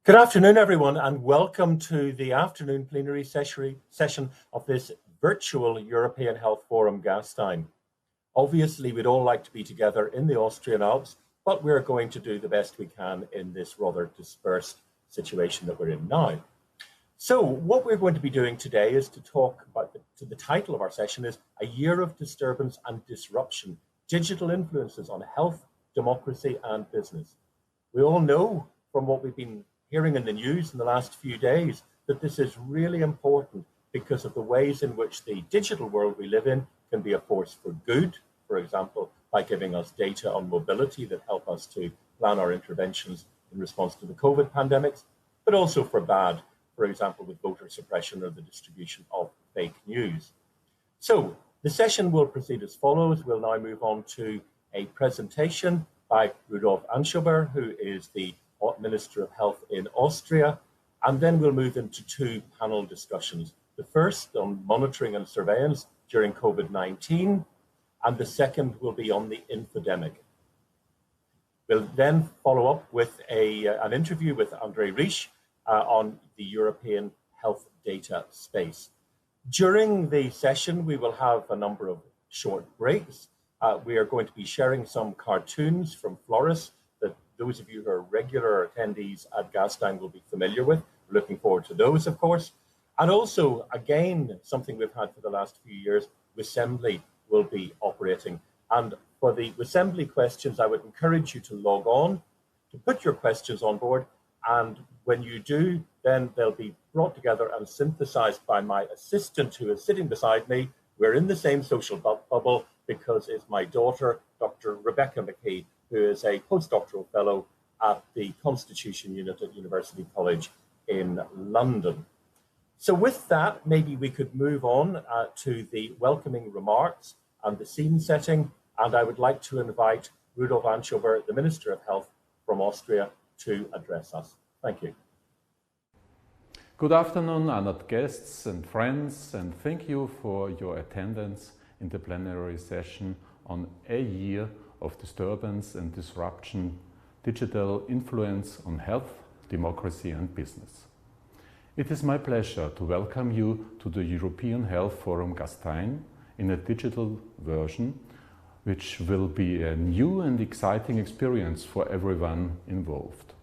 Good afternoon, everyone, and welcome to the afternoon plenary session of this virtual European Health Forum Gastein. Obviously, we'd all like to be together in the Austrian Alps, but we're going to do the best we can in this rather dispersed situation that we're in now. So what we're going to be doing today is to talk about, the title of our session is A Year of Disturbance and Disruption, Digital Influences on Health, Democracy and Business. We all know from what we've been hearing in the news in the last few days that this is really important because of the ways in which the digital world we live in can be a force for good, for example, by giving us data on mobility that help us to plan our interventions in response to the COVID pandemics, but also for bad, for example, with voter suppression or the distribution of fake news. So the session will proceed as follows. We'll now move on to a presentation by Rudolf Anschober, who is the Minister of Health in Austria, and then we'll move into two panel discussions. The first on monitoring and surveillance during COVID-19, and the second will be on the infodemic. We'll then follow up with an interview with André Riesch on the European health data space. During the session, we will have a number of short breaks. We are going to be sharing some cartoons from Floris that those of you who are regular attendees at Gastein will be familiar with. We're looking forward to those, of course. And also, again, something we've had for the last few years, Wissembly will be operating. And for the Wissembly questions, I would encourage you to log on, to put your questions on board. And when you do, then they'll be brought together and synthesized by my assistant who is sitting beside me. We're in the same social bubble because it's my daughter, Dr. Rebecca McKee, who is a postdoctoral fellow at the Constitution Unit at University College in London. So with that, maybe we could move on to the welcoming remarks and the scene setting. And I would like to invite Rudolf Anschober, the Minister of Health from Austria, to address us. Thank you. Good afternoon, honored guests and friends, and thank you for your attendance in the plenary session on A Year of Disturbance and Disruption, Digital Influence on Health, Democracy and Business. It is my pleasure to welcome you to the European Health Forum Gastein in a digital version, which will be a new and exciting experience for everyone involved.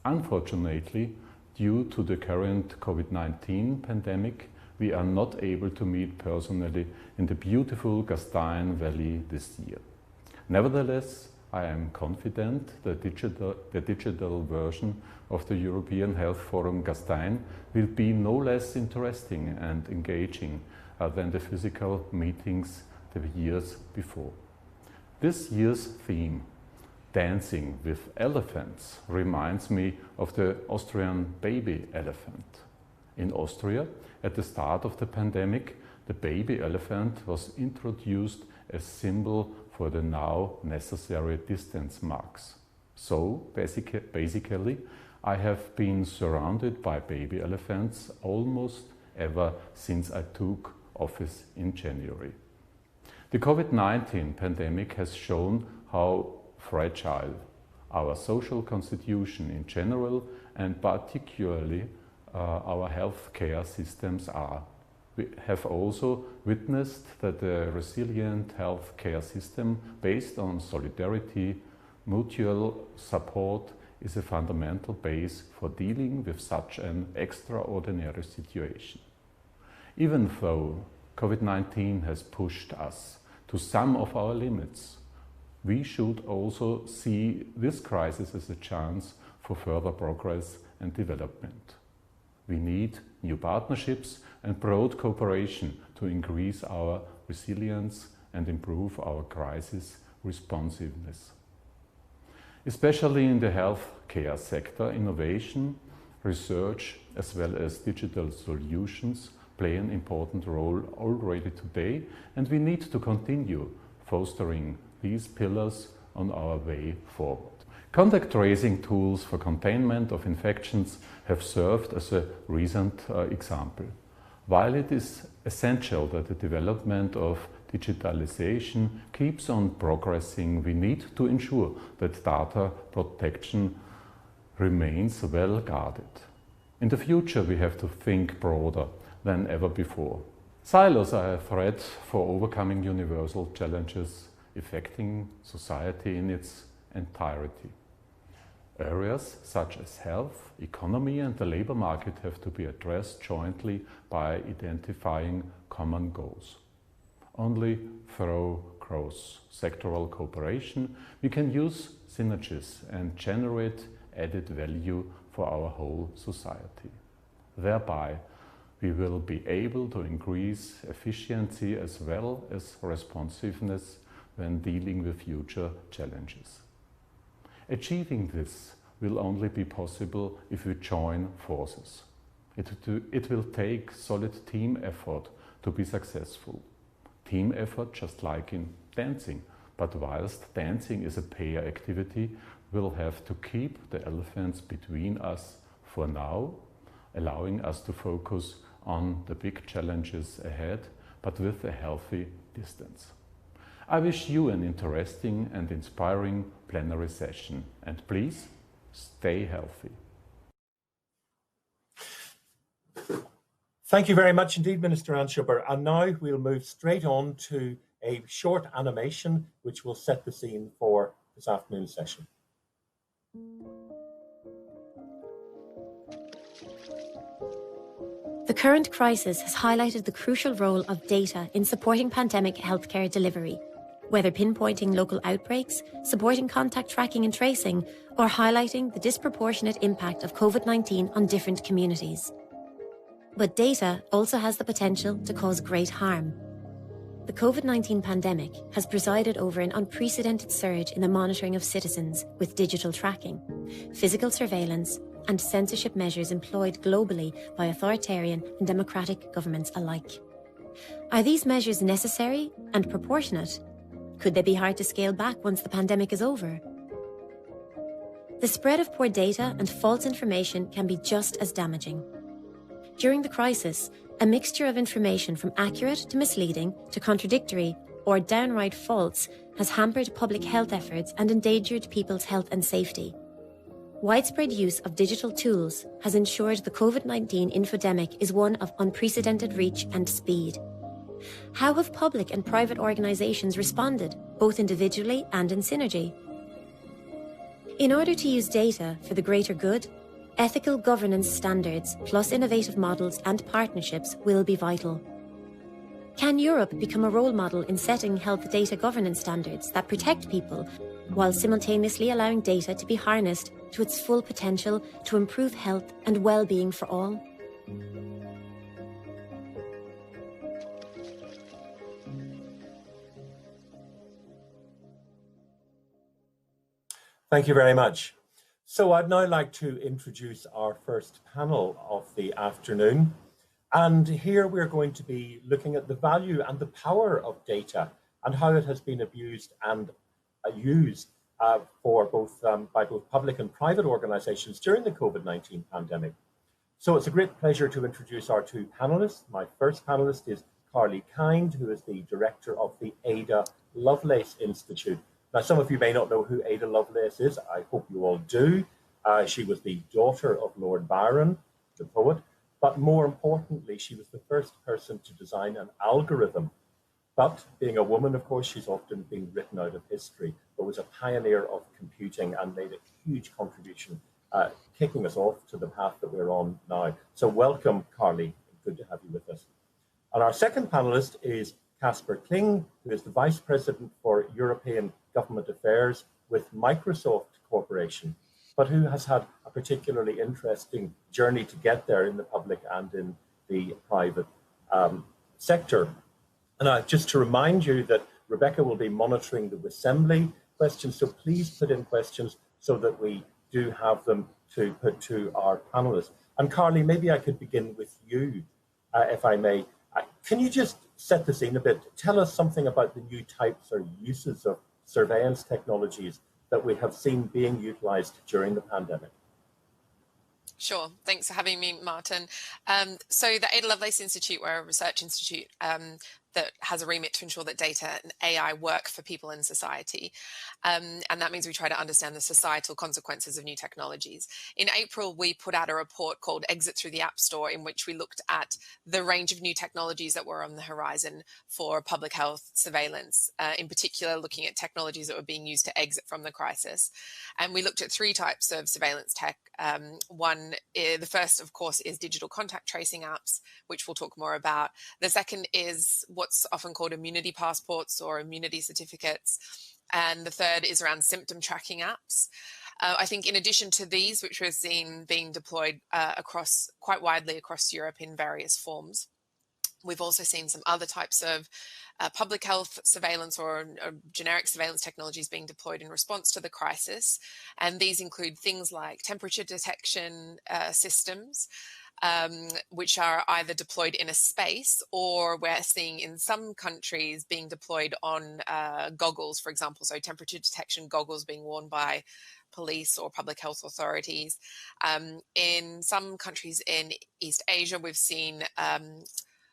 Unfortunately, due to the current COVID-19 pandemic, we are not able to meet personally in the beautiful Gastein Valley this year. Nevertheless, I am confident that the digital version of the European Health Forum Gastein will be no less interesting and engaging than the physical meetings the years before. This year's theme, Dancing with Elephants, reminds me of the Austrian baby elephant. In Austria, at the start of the pandemic, the baby elephant was introduced as symbol for the now necessary distance marks. So, basically, I have been surrounded by baby elephants almost ever since I took office in January. The COVID-19 pandemic has shown how fragile our social constitution in general and particularly our healthcare systems are. We have also witnessed that a resilient healthcare system based on solidarity, mutual support is a fundamental base for dealing with such an extraordinary situation. Even though COVID-19 has pushed us to some of our limits, we should also see this crisis as a chance for further progress and development. We need new partnerships and broad cooperation to increase our resilience and improve our crisis responsiveness. Especially in the healthcare sector, innovation, research, as well as digital solutions play an important role already today, and we need to continue fostering these pillars on our way forward. Contact tracing tools for containment of infections have served as a recent example. While it is essential that the development of digitalization keeps on progressing, we need to ensure that data protection remains well guarded. In the future, we have to think broader than ever before. Silos are a threat for overcoming universal challenges affecting society in its entirety. Areas such as health, economy and the labor market have to be addressed jointly by identifying common goals. Only through cross-sectoral cooperation we can use synergies and generate added value for our whole society. Thereby, we will be able to increase efficiency as well as responsiveness when dealing with future challenges. Achieving this will only be possible if we join forces. It will take solid team effort to be successful. Team effort just like in dancing, but whilst dancing is a pair activity, we'll have to keep the elephants between us for now, allowing us to focus on the big challenges ahead, but with a healthy distance. I wish you an interesting and inspiring plenary session, and please stay healthy. Thank you very much indeed, Minister Anschober. And now we'll move straight on to a short animation which will set the scene for this afternoon's session. The current crisis has highlighted the crucial role of data in supporting pandemic healthcare delivery, whether pinpointing local outbreaks, supporting contact tracking and tracing, or highlighting the disproportionate impact of COVID-19 on different communities. But data also has the potential to cause great harm. The COVID-19 pandemic has presided over an unprecedented surge in the monitoring of citizens with digital tracking, physical surveillance, and censorship measures employed globally by authoritarian and democratic governments alike. Are these measures necessary and proportionate? Could they be hard to scale back once the pandemic is over? The spread of poor data and false information can be just as damaging. During the crisis, a mixture of information from accurate to misleading to contradictory or downright false has hampered public health efforts and endangered people's health and safety. Widespread use of digital tools has ensured the COVID-19 infodemic is one of unprecedented reach and speed. How have public and private organisations responded, both individually and in synergy? In order to use data for the greater good, ethical governance standards plus innovative models and partnerships will be vital. Can Europe become a role model in setting health data governance standards that protect people while simultaneously allowing data to be harnessed to its full potential to improve health and well-being for all? Thank you very much. So I'd now like to introduce our first panel of the afternoon. And here we're going to be looking at the value and the power of data and how it has been abused and used for by both public and private organizations during the COVID-19 pandemic. So it's a great pleasure to introduce our two panelists. My first panelist is Carly Kind, who is the director of the Ada Lovelace Institute. Now, some of you may not know who Ada Lovelace is. I hope you all do. She was the daughter of Lord Byron, the poet, but more importantly, she was the first person to design an algorithm. But being a woman, of course, she's often been written out of history, but was a pioneer of computing and made a huge contribution, kicking us off to the path that we're on now. So welcome, Carly. Good to have you with us. And our second panelist is Casper Kling, who is the Vice President for European Government Affairs with Microsoft Corporation, but who has had a particularly interesting journey to get there in the public and in the private sector. And just to remind you that Rebecca will be monitoring the assembly questions, so please put in questions so that we do have them to put to our panelists. And Carly, maybe I could begin with you, if I may. Can you just set the scene a bit? Tell us something about the new types or uses of surveillance technologies that we have seen being utilized during the pandemic. Sure. Thanks for having me, Martin. So the Ada Lovelace Institute, we're a research institute that has a remit to ensure that data and AI work for people in society. And that means we try to understand the societal consequences of new technologies. In April, we put out a report called Exit Through the App Store, in which we looked at the range of new technologies that were on the horizon for public health surveillance, in particular looking at technologies that were being used to exit from the crisis. And we looked at 3 types of surveillance tech. The first, of course, is digital contact tracing apps, which we'll talk more about. The second is what's often called immunity passports or immunity certificates. And the third is around symptom tracking apps. I think in addition to these, which we're seeing being deployed quite widely across Europe in various forms, we've also seen some other types of public health surveillance or generic surveillance technologies being deployed in response to the crisis. And these include things like temperature detection systems, which are either deployed in a space, or we're seeing in some countries being deployed on goggles, for example. So temperature detection goggles being worn by police or public health authorities. In some countries in East Asia, we've seen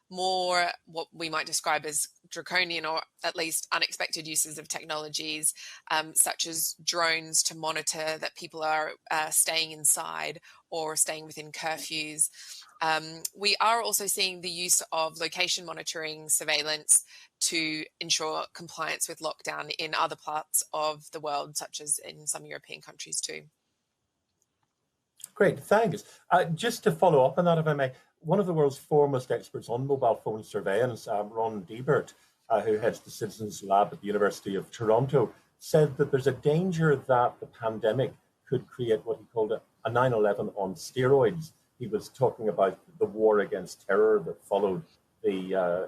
more what we might describe as draconian or at least unexpected uses of technologies, such as drones to monitor that people are staying inside or staying within curfews. We are also seeing the use of location monitoring surveillance to ensure compliance with lockdown in other parts of the world, such as in some European countries too. Great, thanks. Just to follow up on that, if I may, one of the world's foremost experts on mobile phone surveillance, Ron Diebert, who heads the Citizens Lab at the University of Toronto, said that there's a danger that the pandemic could create what he called a 9/11 on steroids. He was talking about the war against terror that followed the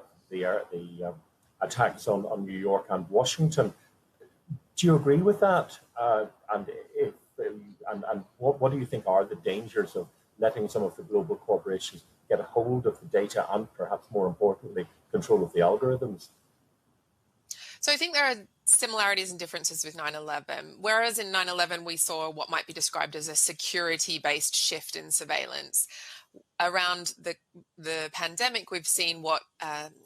attacks on New York and Washington. Do you agree with that? And what do you think are the dangers of letting some of the global corporations get a hold of the data and perhaps more importantly, control of the algorithms? So I think there are similarities and differences with 9/11. Whereas in 9/11, we saw what might be described as a security-based shift in surveillance. Around the pandemic, we've seen what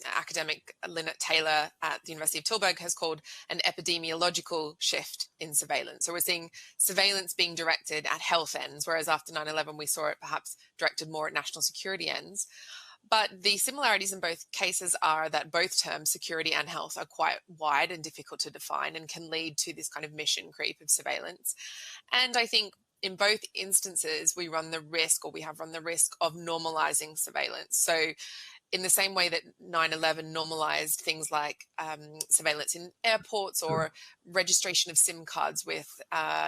academic Lynette Taylor at the University of Tilburg has called an epidemiological shift in surveillance. So we're seeing surveillance being directed at health ends, whereas after 9/11, we saw it perhaps directed more at national security ends. But the similarities in both cases are that both terms, security and health, are quite wide and difficult to define and can lead to this kind of mission creep of surveillance. And I think in both instances, we have run the risk of normalizing surveillance. So in the same way that 9/11 normalized things like surveillance in airports or registration of SIM cards with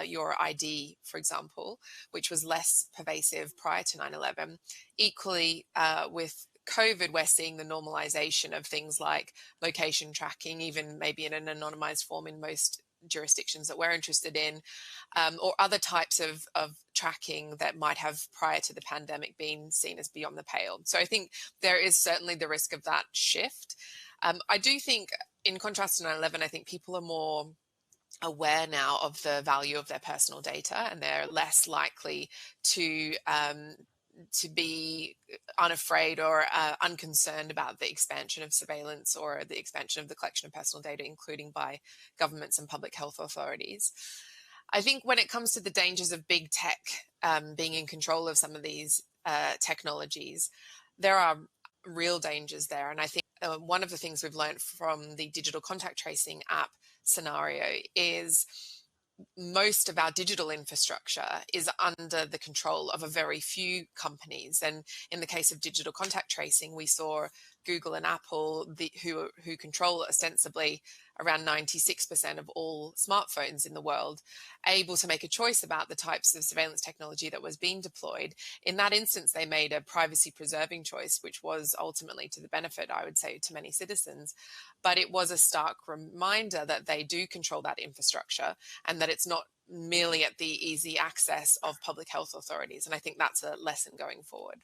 your ID, for example, which was less pervasive prior to 9/11. Equally, with COVID, we're seeing the normalization of things like location tracking, even maybe in an anonymized form in most jurisdictions that we're interested in, or other types of tracking that might have prior to the pandemic been seen as beyond the pale. So I think there is certainly the risk of that shift. I do think, in contrast to 9/11, I think people are more aware now of the value of their personal data, and they're less likely to be unafraid or unconcerned about the expansion of surveillance or the expansion of the collection of personal data, including by governments and public health authorities. I think when it comes to the dangers of big tech being in control of some of these technologies, there are real dangers there. And I think one of the things we've learned from the digital contact tracing app scenario is most of our digital infrastructure is under the control of a very few companies. And in the case of digital contact tracing, we saw Google and Apple, who control ostensibly around 96% of all smartphones in the world, able to make a choice about the types of surveillance technology that was being deployed. In that instance, they made a privacy-preserving choice, which was ultimately to the benefit, I would say, to many citizens. But it was a stark reminder that they do control that infrastructure and that it's not merely at the easy access of public health authorities. And I think that's a lesson going forward.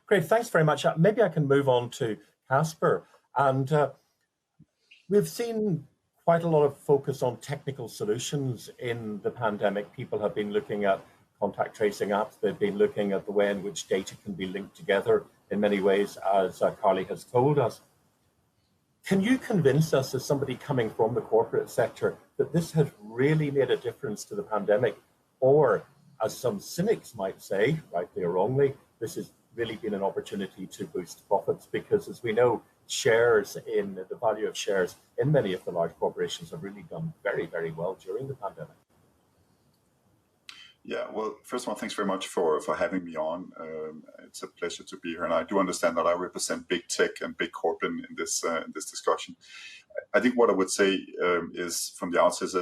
Great, thanks very much. Maybe I can move on to Casper. And we've seen quite a lot of focus on technical solutions in the pandemic. People have been looking at contact tracing apps. They've been looking at the way in which data can be linked together in many ways, as Carly has told us. Can you convince us, as somebody coming from the corporate sector, that this has really made a difference to the pandemic? Or, as some cynics might say, rightly or wrongly, this has really been an opportunity to boost profits? Because, as we know, the value of shares in many of the large corporations have really done very, very well during the pandemic. Yeah, well, first of all, thanks very much for having me on. It's a pleasure to be here, and I do understand that I represent big tech and big corporate in this discussion. I think what I would say is from the outset is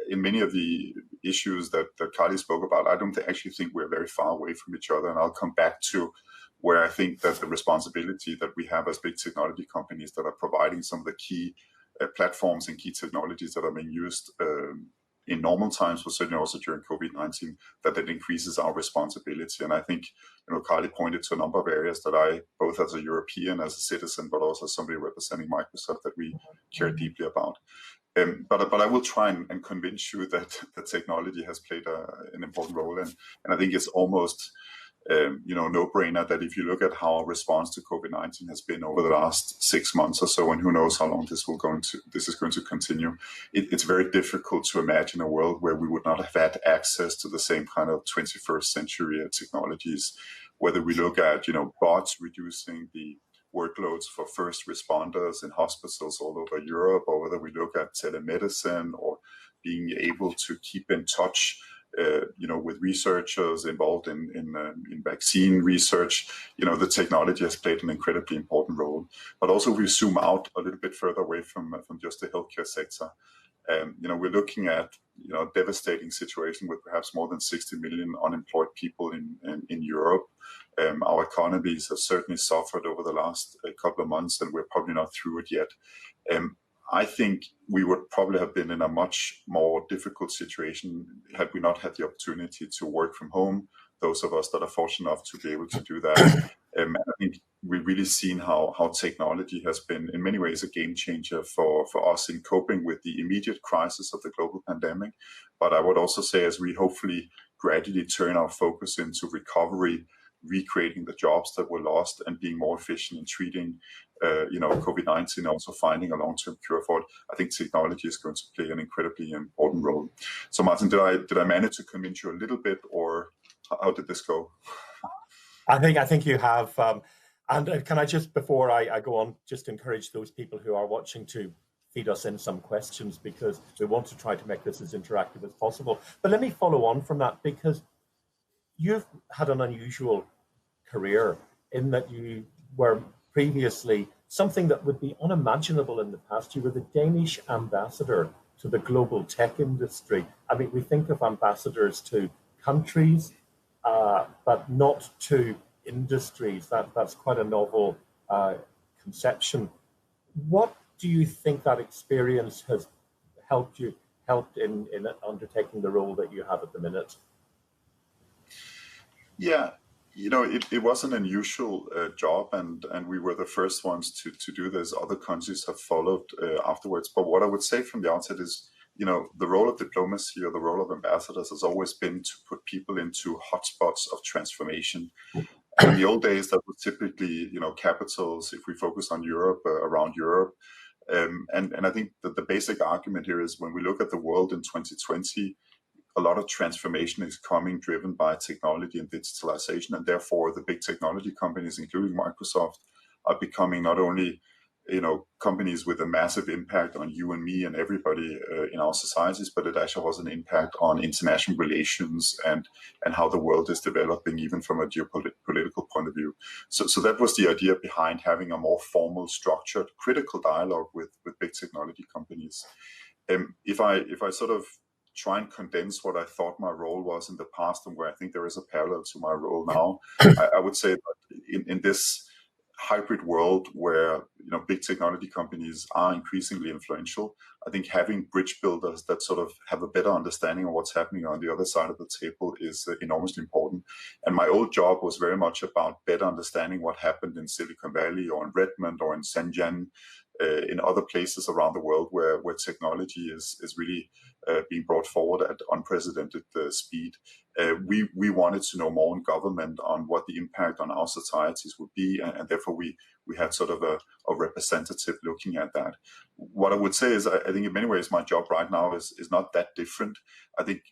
in many of the issues that Carly spoke about, I don't actually think we're very far away from each other, and I'll come back to where I think that the responsibility that we have as big technology companies that are providing some of the key platforms and key technologies that are being used in normal times, but certainly also during COVID-19, that increases our responsibility. And I think, Carly pointed to a number of areas that I, both as a European, as a citizen, but also as somebody representing Microsoft, that we care deeply about. But I will try and convince you that technology has played an important role, and I think it's almost no-brainer that if you look at how our response to COVID-19 has been over the last 6 months or so, and who knows how long this is going to continue, it's very difficult to imagine a world where we would not have had access to the same kind of 21st century technologies. Whether we look at bots reducing the workloads for first responders in hospitals all over Europe, or whether we look at telemedicine or being able to keep in touch with researchers involved in vaccine research, the technology has played an incredibly important role. But also, if we zoom out a little bit further away from just the healthcare sector, we're looking at a devastating situation with perhaps more than 60 million unemployed people in Europe. Our economies have certainly suffered over the last couple of months, and we're probably not through it yet. I think we would probably have been in a much more difficult situation had we not had the opportunity to work from home, those of us that are fortunate enough to be able to do that. I think we've really seen how technology has been in many ways a game changer for us in coping with the immediate crisis of the global pandemic. But I would also say, as we hopefully gradually turn our focus into recovery, recreating the jobs that were lost, and being more efficient in treating COVID-19, also finding a long-term cure for it, I think technology is going to play an incredibly important role. So, Martin, did I manage to convince you a little bit, or how did this go? I think you have. And can I just, before I go on, just encourage those people who are watching to feed us in some questions, because we want to try to make this as interactive as possible. But let me follow on from that, because you've had an unusual career in that you were previously something that would be unimaginable in the past. You were the Danish ambassador to the global tech industry. I mean, we think of ambassadors to countries, but not to industries. That's quite a novel conception. What do you think that experience has helped in undertaking the role that you have at the minute? Yeah, it was an unusual job, and we were the first ones to do this. Other countries have followed afterwards. But what I would say from the outset is, the role of diplomacy, or the role of ambassadors, has always been to put people into hotspots of transformation. And in the old days, that was typically, capitals, if we focus on Europe, around Europe. And I think that the basic argument here is, when we look at the world in 2020, a lot of transformation is coming driven by technology and digitalization, and therefore the big technology companies, including Microsoft, are becoming not only companies with a massive impact on you and me and everybody in our societies, but it actually has an impact on international relations and how the world is developing, even from a geopolitical point of view. So that was the idea behind having a more formal, structured, critical dialogue with big technology companies. If I sort of try and condense what I thought my role was in the past, and where I think there is a parallel to my role now, I would say that in this hybrid world where big technology companies are increasingly influential, I think having bridge builders that sort of have a better understanding of what's happening on the other side of the table is enormously important. And my old job was very much about better understanding what happened in Silicon Valley, or in Redmond, or in Shenzhen, in other places around the world where technology is really being brought forward at unprecedented speed. We wanted to know more in government on what the impact on our societies would be, and therefore we we had sort of a representative looking at that. What I would say is, I think in many ways my job right now is not that different. I think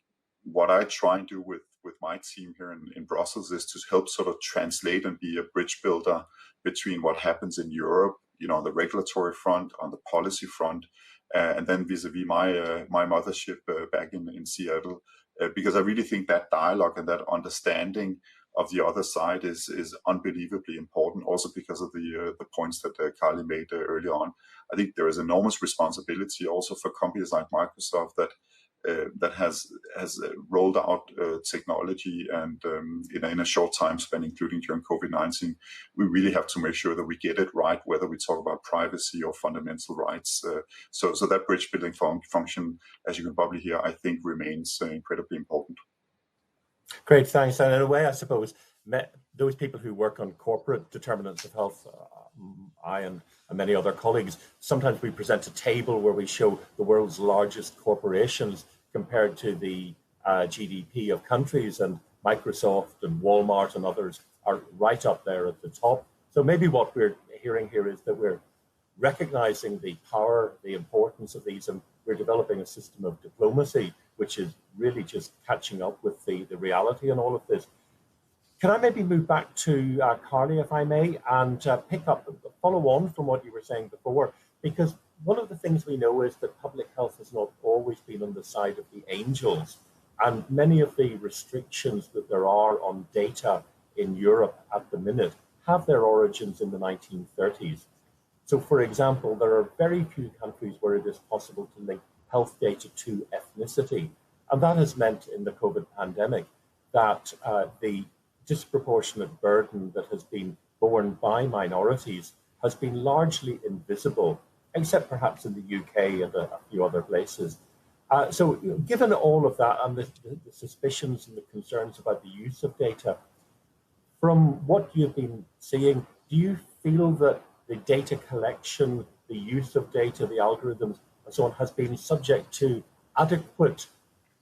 what I try and do with my team here in Brussels is to help sort of translate and be a bridge builder between what happens in Europe, on the regulatory front, on the policy front, and then vis-a-vis my mothership back in Seattle, because I really think that dialogue and that understanding of the other side is unbelievably important, also because of the points that Carly made early on. I think there is enormous responsibility also for companies like Microsoft that has rolled out technology and in a short time span, including during COVID-19, we really have to make sure that we get it right, whether we talk about privacy or fundamental rights. So that bridge building function, as you can probably hear, I think remains incredibly important. Great, thanks. And in a way, I suppose, those people who work on corporate determinants of health, I and many other colleagues, sometimes we present a table where we show the world's largest corporations compared to the GDP of countries, and Microsoft and Walmart and others are right up there at the top. So maybe what we're hearing here is that we're recognizing the power, the importance of these, and we're developing a system of diplomacy, which is really just catching up with the reality in all of this. Can I maybe move back to Carly, if I may, and follow on from what you were saying before? Because one of the things we know is that public health has not always been on the side of the angels. And many of the restrictions that there are on data in Europe at the minute have their origins in the 1930s. So, for example, there are very few countries where it is possible to link health data to ethnicity. And that has meant in the COVID pandemic that the disproportionate burden that has been borne by minorities has been largely invisible, except perhaps in the UK and a few other places. So given all of that and the suspicions and the concerns about the use of data, from what you've been seeing, do you feel that the data collection, the use of data, the algorithms, and so on, has been subject to adequate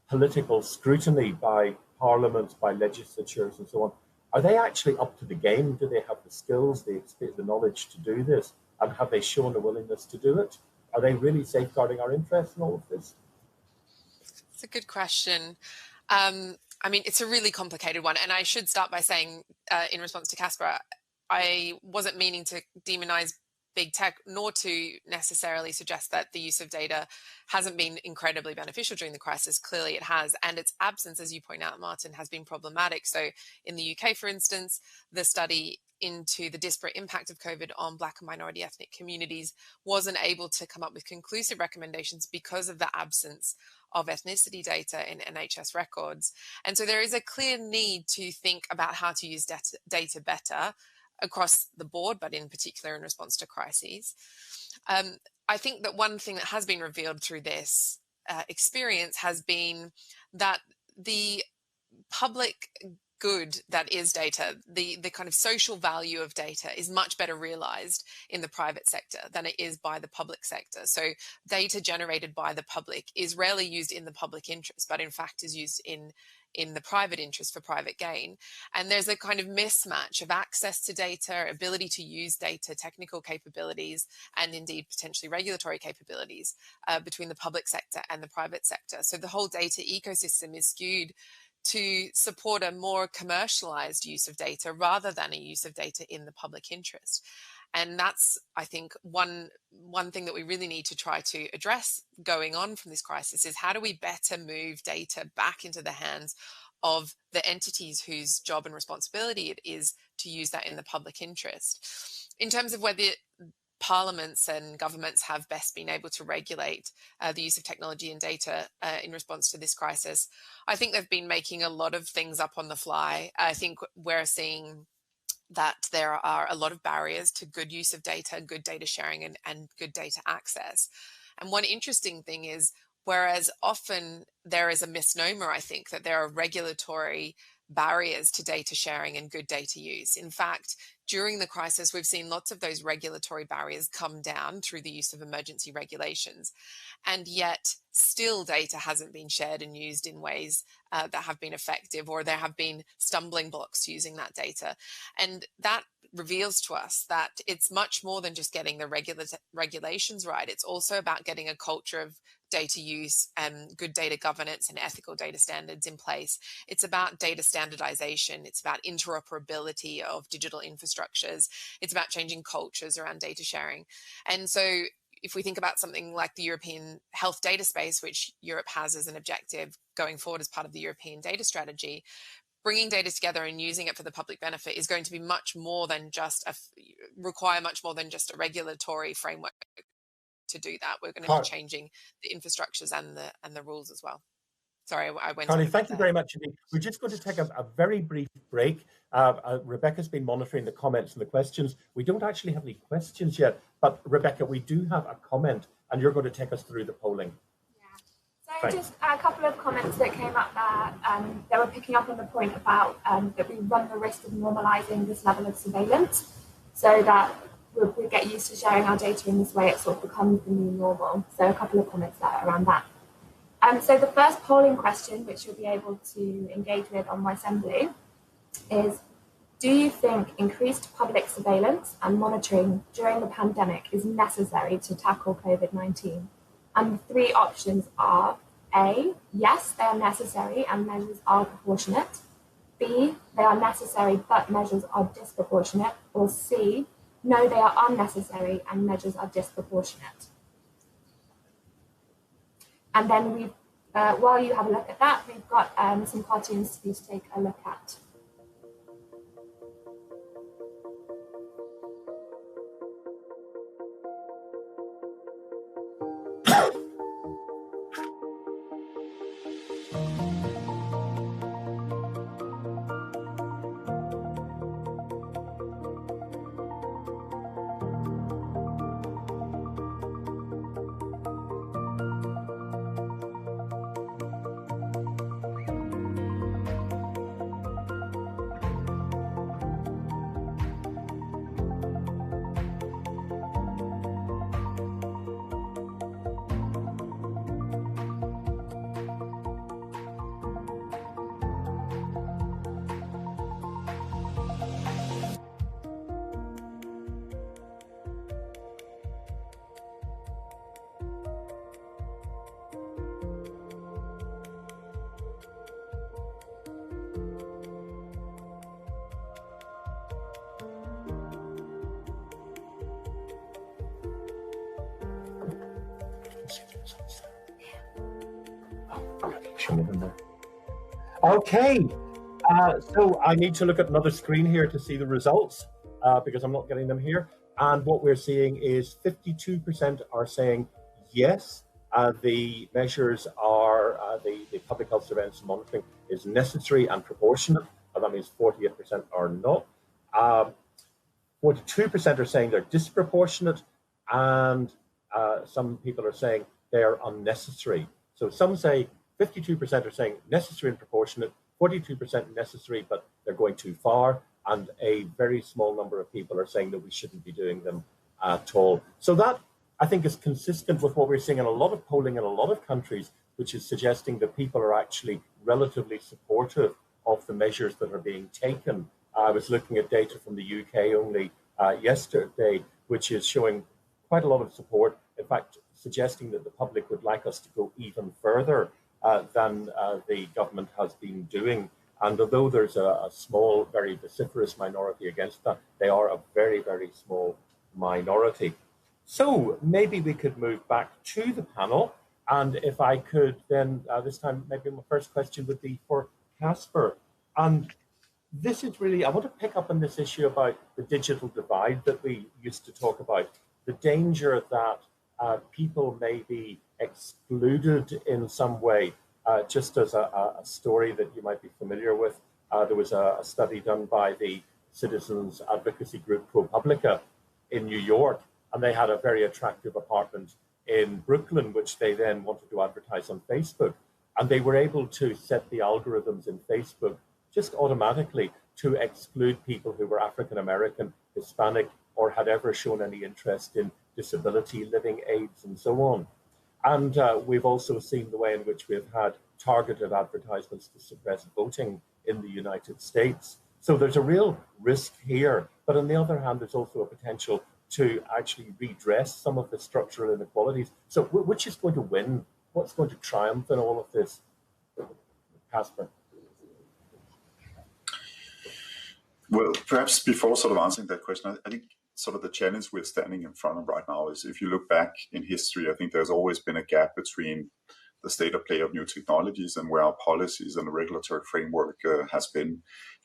political scrutiny by parliaments, by legislatures, and so on? Are they actually up to the game? Do they have the skills, the knowledge to do this? And have they shown a willingness to do it? Are they really safeguarding our interests in all of this? It's a good question. I mean, it's a really complicated one. And I should start by saying, in response to Casper, I wasn't meaning to demonize big tech, nor to necessarily suggest that the use of data hasn't been incredibly beneficial during the crisis. Clearly it has. And its absence, as you point out, Martin, has been problematic. So in the UK, for instance, the study into the disparate impact of COVID on Black and minority ethnic communities wasn't able to come up with conclusive recommendations because of the absence of ethnicity data in NHS records. And so there is a clear need to think about how to use data better across the board, but in particular in response to crises. I think that one thing that has been revealed through this experience has been that the public good that is data, the kind of social value of data is much better realized in the private sector than it is by the public sector. So data generated by the public is rarely used in the public interest, but in fact is used in the private interest for private gain. And there's a kind of mismatch of access to data, ability to use data, technical capabilities, and indeed potentially regulatory capabilities between the public sector and the private sector. So the whole data ecosystem is skewed to support a more commercialized use of data rather than a use of data in the public interest. And that's, I think, one thing that we really need to try to address going on from this crisis is how do we better move data back into the hands of the entities whose job and responsibility it is to use that in the public interest. In terms of whether parliaments and governments have best been able to regulate the use of technology and data in response to this crisis, I think they've been making a lot of things up on the fly. I think we're seeing that there are a lot of barriers to good use of data, good data sharing, and good data access. And one interesting thing is, whereas often there is a misnomer, I think, that there are regulatory barriers to data sharing and good data use. In fact, during the crisis, we've seen lots of those regulatory barriers come down through the use of emergency regulations. And yet still data hasn't been shared and used in ways that have been effective, or there have been stumbling blocks to using that data. And that reveals to us that it's much more than just getting the regulations right. It's also about getting a culture of data use and good data governance and ethical data standards in place. It's about data standardization. It's about interoperability of digital infrastructures. It's about changing cultures around data sharing. And so if we think about something like the European health data space, which Europe has as an objective going forward as part of the European data strategy, bringing data together and using it for the public benefit is going to be much more than just require much more than just a regulatory framework to do that. We're going to be changing the infrastructures and the rules as well. Sorry, I went Carly, on. thank you very much indeed. We're just going to take a very brief break. Rebecca's been monitoring the comments and the questions. We don't actually have any questions yet, but Rebecca, we do have a comment, and you're going to take us through the polling. So just a couple of comments that came up there. They were picking up on the point about that we run the risk of normalising this level of surveillance, so that we get used to sharing our data in this way. It sort of becomes the new normal. So a couple of comments there around that. So the first polling question, which you'll be able to engage with on my assembly, is: do you think increased public surveillance and monitoring during the pandemic is necessary to tackle COVID-19? And the three options are: A, yes, they are necessary and measures are proportionate; B, they are necessary but measures are disproportionate; or C, no, they are unnecessary and measures are disproportionate. And then while you have a look at that, we've got some cartoons for you to take a look at. Okay, so I need to look at another screen here to see the results because I'm not getting them here. And what we're seeing is 52% are saying yes, the measures are, the public health surveillance and monitoring is necessary and proportionate. That means 48% are not. 42% are saying they're disproportionate, and some people are saying they're unnecessary. So some say 52% are saying necessary and proportionate, 42% necessary, but they're going too far, and a very small number of people are saying that we shouldn't be doing them at all. So that, I think, is consistent with what we're seeing in a lot of polling in a lot of countries, which is suggesting that people are actually relatively supportive of the measures that are being taken. I was looking at data from the UK only yesterday, which is showing quite a lot of support, in fact, suggesting that the public would like us to go even further than the government has been doing. And although there's a small, very vociferous minority against that, they are a very, very small minority. So maybe we could move back to the panel. And if I could then, this time, maybe my first question would be for Casper. And this is really, I want to pick up on this issue about the digital divide that we used to talk about, the danger that people may be excluded in some way. Just as a story that you might be familiar with, there was a study done by the citizens advocacy group ProPublica in New York, and they had a very attractive apartment in Brooklyn, which they then wanted to advertise on Facebook. And they were able to set the algorithms in Facebook just automatically to exclude people who were African American, Hispanic, or had ever shown any interest in disability, living aids, and so on. And we've also seen the way in which we've had targeted advertisements to suppress voting in the United States. So there's a real risk here. But on the other hand, there's also a potential to actually redress some of the structural inequalities. So which is going to win? What's going to triumph in all of this? Casper? Well, perhaps before sort of answering that question, I think sort of the challenge we're standing in front of right now is, if you look back in history, I think there's always been a gap between the state of play of new technologies and where our policies and the regulatory framework has been.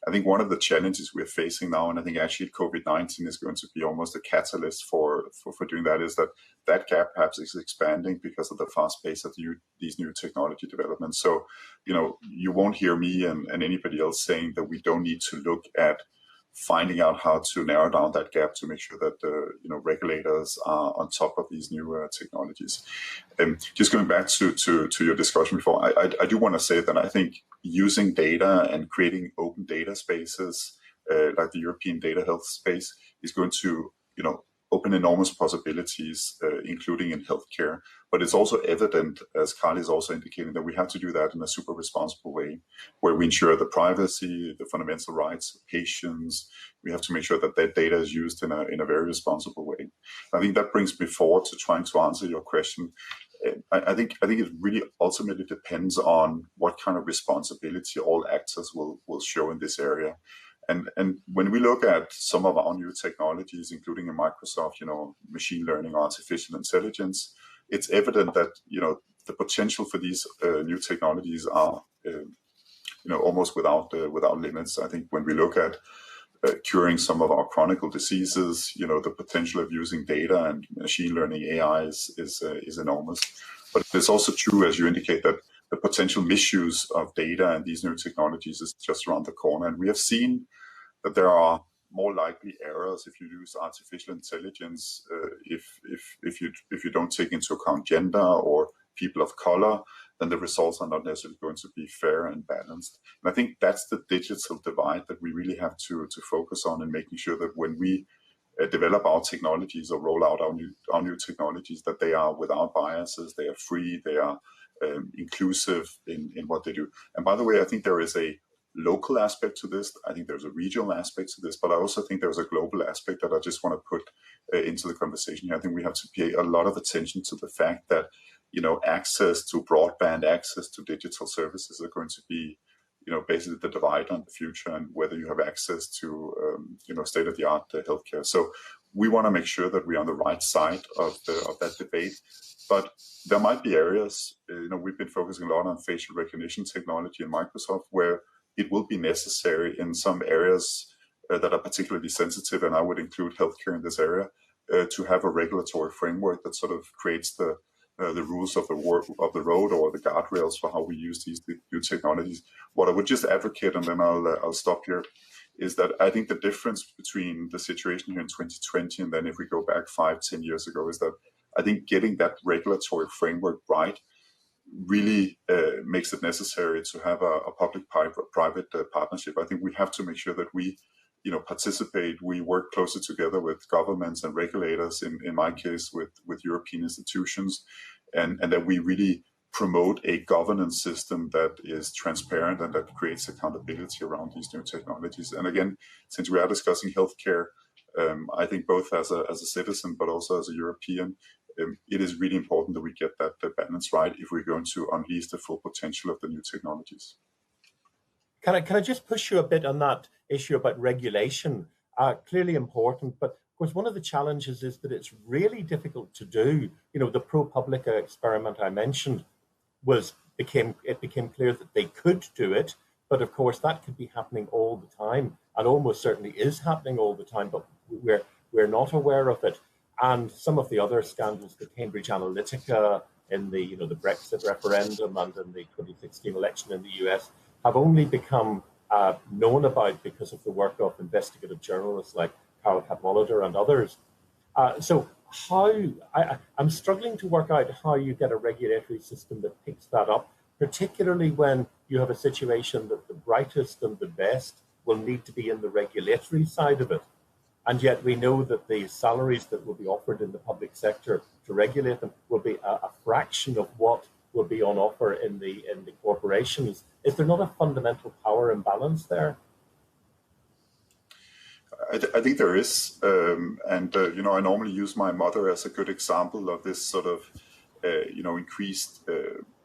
I think one of the challenges we're facing now, and I think actually COVID-19 is going to be almost a catalyst for doing that, is that gap perhaps is expanding because of the fast pace of these new technology developments. So, you won't hear me and anybody else saying that we don't need to look at finding out how to narrow down that gap to make sure that regulators are on top of these new technologies. Just going back to your discussion before, I do want to say that I think using data and creating open data spaces like the European data health space is going to open enormous possibilities, including in healthcare. But it's also evident, as Carly is also indicating, that we have to do that in a super responsible way, where we ensure the privacy, the fundamental rights of patients. We have to make sure that that data is used in a very responsible way. I think that brings me forward to trying to answer your question. I think it really ultimately depends on what kind of responsibility all actors will show in this area. And when we look at some of our new technologies, including in Microsoft, machine learning, artificial intelligence, it's evident that the potential for these new technologies are almost without limits. I think when we look at curing some of our chronic diseases, the potential of using data and machine learning AI is enormous. But it's also true, as you indicate, that the potential misuse of data and these new technologies is just around the corner. And we have seen that there are more likely errors if you use artificial intelligence, if you don't take into account gender or people of color, then the results are not necessarily going to be fair and balanced. And I think that's the digital divide that we really have to focus on, and making sure that when we develop our technologies or roll out our new technologies, that they are without biases, they are free, they are inclusive in what they do. And by the way, I think there is a local aspect to this. I think there's a regional aspect to this, but I also think there's a global aspect that I just want to put into the conversation here. I think we have to pay a lot of attention to the fact that access to broadband, access to digital services are going to be basically the divide on the future, and whether you have access to state-of-the-art healthcare. So we want to make sure that we're on the right side of that debate. But there might be areas, we've been focusing a lot on facial recognition technology in Microsoft, where it will be necessary in some areas that are particularly sensitive, and I would include healthcare in this area, to have a regulatory framework that sort of creates the rules of the road, or the guardrails for how we use these new technologies. What I would just advocate, and then I'll stop here, is that I think the difference between the situation here in 2020 and then if we go back 5-10 years ago is that I think getting that regulatory framework right really makes it necessary to have a public-private partnership. I think we have to make sure that we participate, we work closer together with governments and regulators, in my case with European institutions, and that we really promote a governance system that is transparent and that creates accountability around these new technologies. And again, since we are discussing healthcare, I think both as a citizen but also as a European, it is really important that we get that balance right if we're going to unleash the full potential of the new technologies. Can I just push you a bit on that issue about regulation? Clearly important, but of course one of the challenges is that it's really difficult to do. The ProPublica experiment I mentioned became clear that they could do it, but of course that could be happening all the time, and almost certainly is happening all the time, but we're not aware of it. And some of the other scandals, the Cambridge Analytica in the the Brexit referendum and in the 2016 election in the US, have only become known about because of the work of investigative journalists like Carol Cadwallader and others. So I'm struggling to work out how you get a regulatory system that picks that up, particularly when you have a situation that the brightest and the best will need to be in the regulatory side of it. And yet we know that the salaries that will be offered in the public sector to regulate them will be a fraction of what will be on offer in the corporations. Is there not a fundamental power imbalance there? I think there is, and I normally use my mother as a good example of this sort of increased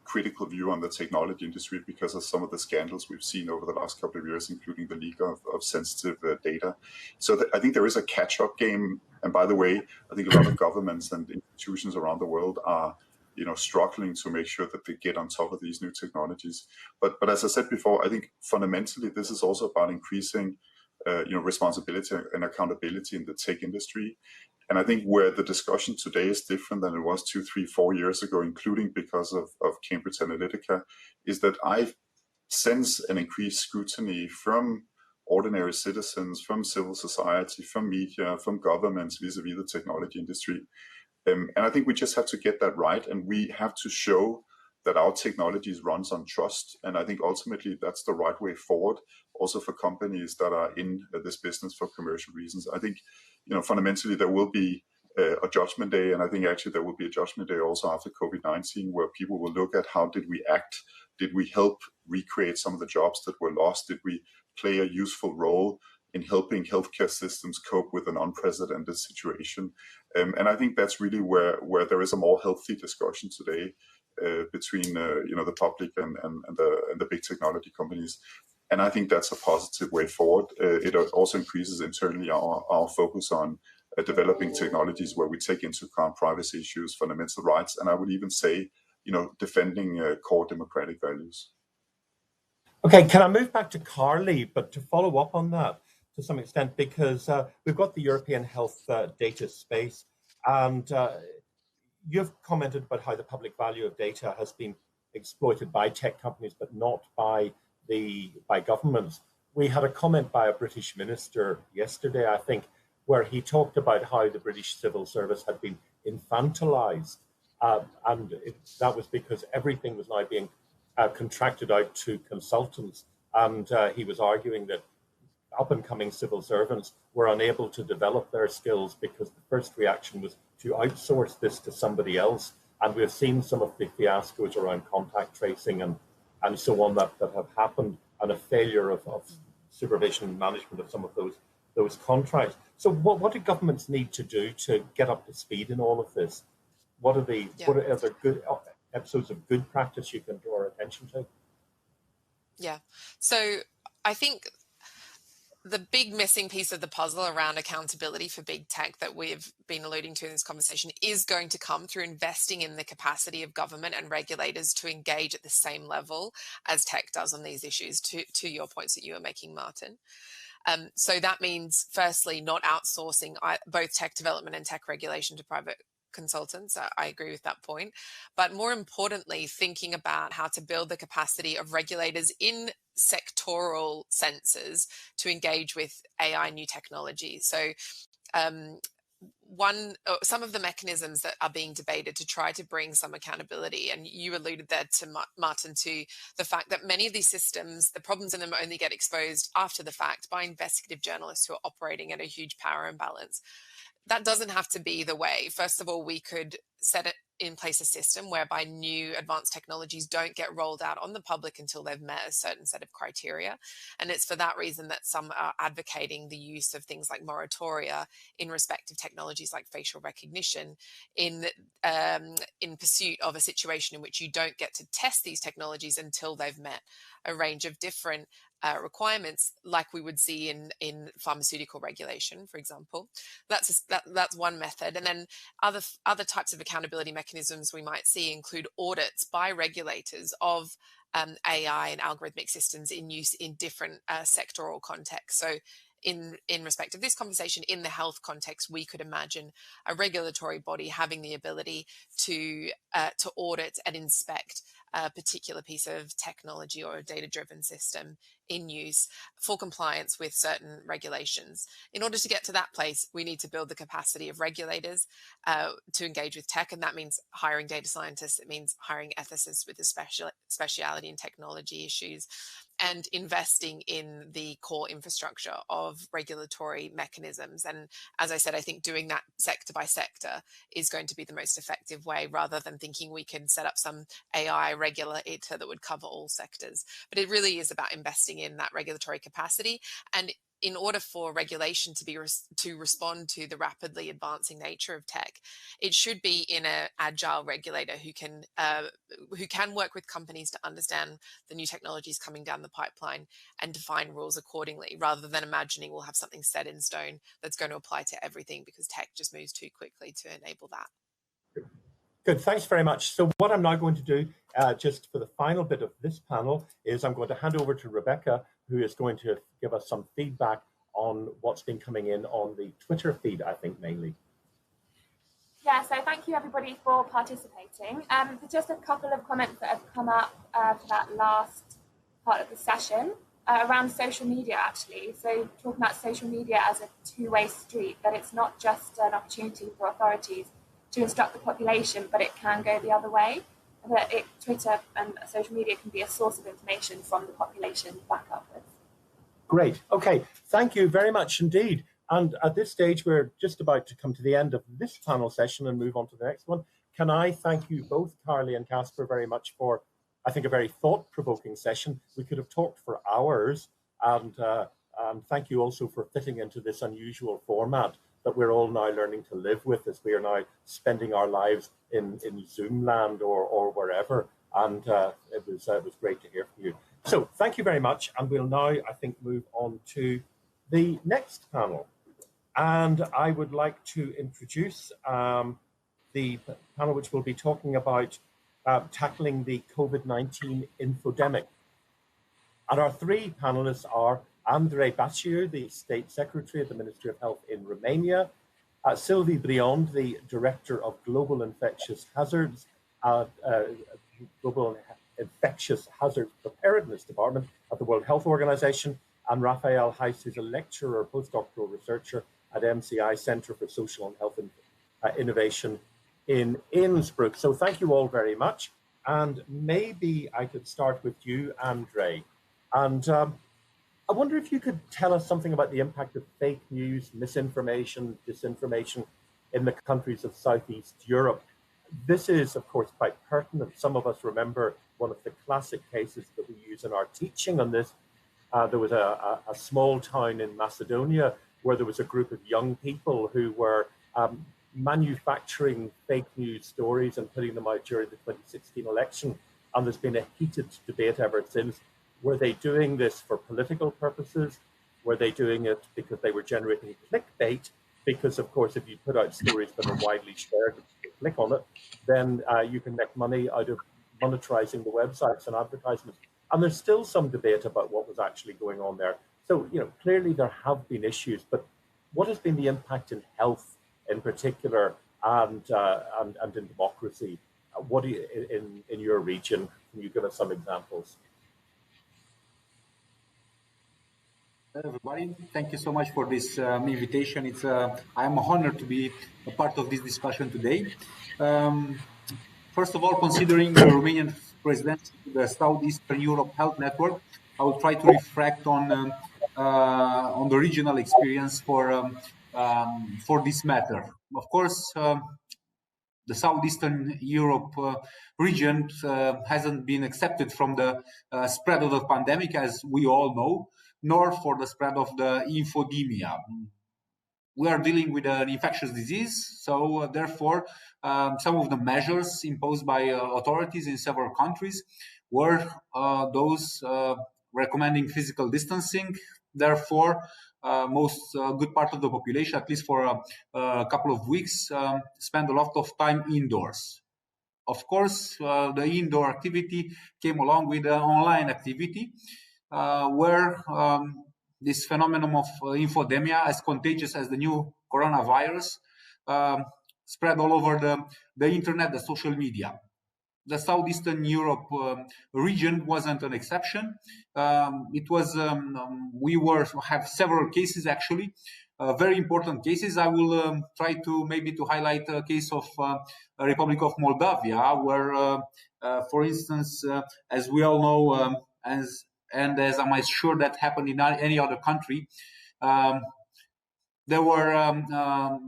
critical view on the technology industry because of some of the scandals we've seen over the last couple of years, including the leak of sensitive data. So I think there is a catch-up game. And by the way, I think a lot of governments and institutions around the world are struggling to make sure that they get on top of these new technologies. But as I said before, I think fundamentally this is also about increasing responsibility and accountability in the tech industry. And I think where the discussion today is different than it was 2, 3, 4 years ago, including because of Cambridge Analytica, is that I sense an increased scrutiny from ordinary citizens, from civil society, from media, from governments vis-a-vis the technology industry. And I think we just have to get that right, and we have to show that our technologies runs on trust. And I think ultimately that's the right way forward, also for companies that are in this business for commercial reasons. I think, fundamentally there will be a judgment day, and I think actually there will be a judgment day also after COVID-19, where people will look at how did we act? Did we help recreate some of the jobs that were lost? Did we play a useful role in helping healthcare systems cope with an unprecedented situation? And I think that's really where there is a more healthy discussion today between the public and the big technology companies. And I think that's a positive way forward. It also increases internally our focus on developing technologies where we take into account privacy issues, fundamental rights, and I would even say, defending core democratic values. Okay, can I move back to Carly, but to follow up on that to some extent, because we've got the European health data space, and you've commented about how the public value of data has been exploited by tech companies, but not by governments. We had a comment by a British minister yesterday, I think, where he talked about how the British civil service had been infantilized, and that was because everything was now being contracted out to consultants, and he was arguing that up-and-coming civil servants were unable to develop their skills because the first reaction was to outsource this to somebody else. And we've seen some of the fiascos around contact tracing and so on that have happened, and a failure of supervision and management of some of those contracts. So what do governments need to do to get up to speed in all of this? What are the good episodes of good practice you can draw our attention to? Yeah, so I think the big missing piece of the puzzle around accountability for big tech that we've been alluding to in this conversation is going to come through investing in the capacity of government and regulators to engage at the same level as tech does on these issues, to your points that you were making, Martin. So that means, firstly, not outsourcing both tech development and tech regulation to private consultants. I agree with that point. But more importantly, thinking about how to build the capacity of regulators in sectoral senses to engage with AI new technology. So some of the mechanisms that are being debated to try to bring some accountability, and you alluded there to Martin, to the fact that many of these systems, the problems in them only get exposed after the fact by investigative journalists who are operating at a huge power imbalance. That doesn't have to be the way. First of all, we could set in place a system whereby new advanced technologies don't get rolled out on the public until they've met a certain set of criteria. And it's for that reason that some are advocating the use of things like moratoria in respect of technologies like facial recognition in pursuit of a situation in which you don't get to test these technologies until they've met a range of different requirements, like we would see in pharmaceutical regulation, for example. That's one method. And then other types of accountability mechanisms we might see include audits by regulators of AI and algorithmic systems in use in different sectoral contexts. So in respect of this conversation, in the health context, we could imagine a regulatory body having the ability to audit and inspect a particular piece of technology or a data-driven system in use for compliance with certain regulations. In order to get to that place, we need to build the capacity of regulators to engage with tech, and that means hiring data scientists, it means hiring ethicists with a speciality in technology issues, and investing in the core infrastructure of regulatory mechanisms. And as I said, I think doing that sector by sector is going to be the most effective way, rather than thinking we can set up some AI regulator that would cover all sectors. But it really is about investing in that regulatory capacity. And in order for regulation to respond to the rapidly advancing nature of tech, it should be in an agile regulator who can work with companies to understand the new technologies coming down the pipeline and define rules accordingly, rather than imagining we'll have something set in stone that's going to apply to everything, because tech just moves too quickly to enable that. Good, thanks very much. So what I'm now going to do, just for the final bit of this panel, is I'm going to hand over to Rebecca, who is going to give us some feedback on what's been coming in on the Twitter feed, I think, mainly. Yeah, so thank you everybody for participating. There's just a couple of comments that have come up for that last part of the session around social media, actually. So talking about social media as a two-way street, that it's not just an opportunity for authorities to instruct the population, but it can go the other way. That Twitter and social media can be a source of information from the population back upwards. Great. Okay. Thank you very much indeed. And at this stage, we're just about to come to the end of this panel session and move on to the next one. Can I thank you both, Carly and Casper, very much for, I think, a very thought-provoking session. We could have talked for hours, and thank you also for fitting into this unusual format that we're all now learning to live with, as we are now spending our lives in Zoom land or wherever. And it was great to hear from you. So thank you very much. And we'll now, I think, move on to the next panel. And I would like to introduce the panel which will be talking about tackling the COVID-19 infodemic. And our three panelists are Andrei Baciu, the State Secretary of the Ministry of Health in Romania, Sylvie Briand, the Director of Global Infectious Hazards, Global Infectious Hazards Preparedness Department at the World Health Organization, and Raphael Heiss, who's a lecturer, postdoctoral researcher at MCI Center for Social and Health Innovation in Innsbruck. So thank you all very much. And maybe I could start with you, Andrei. And I wonder if you could tell us something about the impact of fake news, misinformation, disinformation in the countries of Southeast Europe. This is, of course, quite pertinent. Some of us remember one of the classic cases that we use in our teaching on this. There was a small town in Macedonia where there was a group of young people who were manufacturing fake news stories and putting them out during the 2016 election. And there's been a heated debate ever since. Were they doing this for political purposes? Were they doing it because they were generating clickbait? Because, of course, if you put out stories that are widely shared, if you click on it, then you can make money out of monetizing the websites and advertisements. And there's still some debate about what was actually going on there. So, clearly there have been issues, but what has been the impact in health in particular and in democracy? What do you, in your region? Can you give us some examples? Everybody, thank you so much for this invitation. I am honored to be a part of this discussion today. First of all, considering the Romanian presidency to the Southeastern Europe Health Network, I will try to reflect on the regional experience for this matter. Of course, the Southeastern Europe region hasn't been accepted from the spread of the pandemic, as we all know, nor for the spread of the infodemia. We are dealing with an infectious disease, so therefore some of the measures imposed by authorities in several countries were those recommending physical distancing. Therefore, most good part of the population, at least for a couple of weeks, spend a lot of time indoors. Of course, the indoor activity came along with the online activity, where this phenomenon of infodemia, as contagious as the new coronavirus, spread all over the internet, the social media. the Southeastern Europe region wasn't an exception. It was we have several cases actually, very important cases. I will try to maybe to highlight a case of Republic of Moldavia, where, for instance, as we all know, as I'm sure that happened in any other country, there were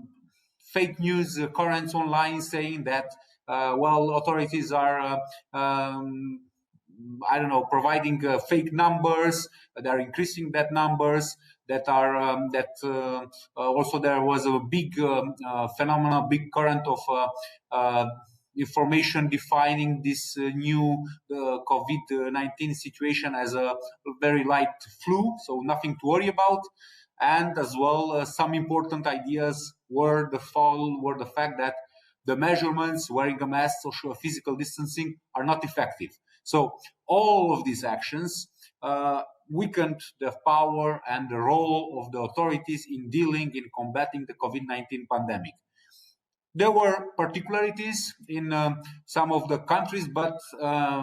fake news currents online saying that well, authorities are I don't know, providing fake numbers. They are increasing that numbers. That are also there was a big phenomenon, big current of information defining this new COVID-19 situation as a very light flu, so nothing to worry about. And as well, some important ideas were the fact that the measurements, wearing a mask, social physical distancing are not effective. So all of these actions weakened the power and the role of the authorities in dealing, in combating the COVID-19 pandemic. There were particularities in some of the countries, but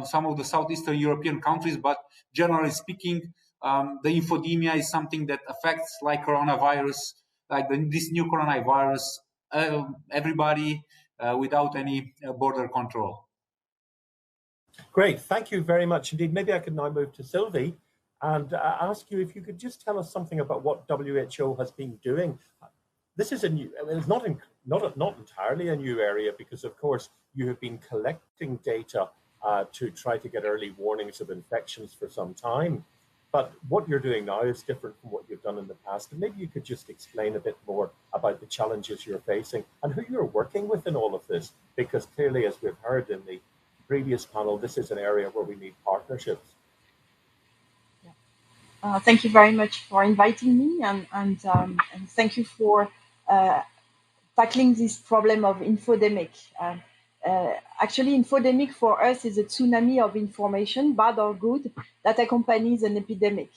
some of the Southeastern European countries, but generally speaking, the infodemia is something that affects, like coronavirus, like this new coronavirus, everybody without any border control. Great, thank you very much indeed. Maybe I could now move to Sylvie and ask you if you could just tell us something about what WHO has been doing. This is a new, it's not entirely a new area, because of course you have been collecting data to try to get early warnings of infections for some time. But what you're doing now is different from what you've done in the past. And maybe you could just explain a bit more about the challenges you're facing and who you're working with in all of this, because clearly, as we've heard in the previous panel, this is an area where we need partnerships. Thank you very much for inviting me, and thank you for tackling this problem of infodemic. Actually, infodemic for us is a tsunami of information, bad or good, that accompanies an epidemic.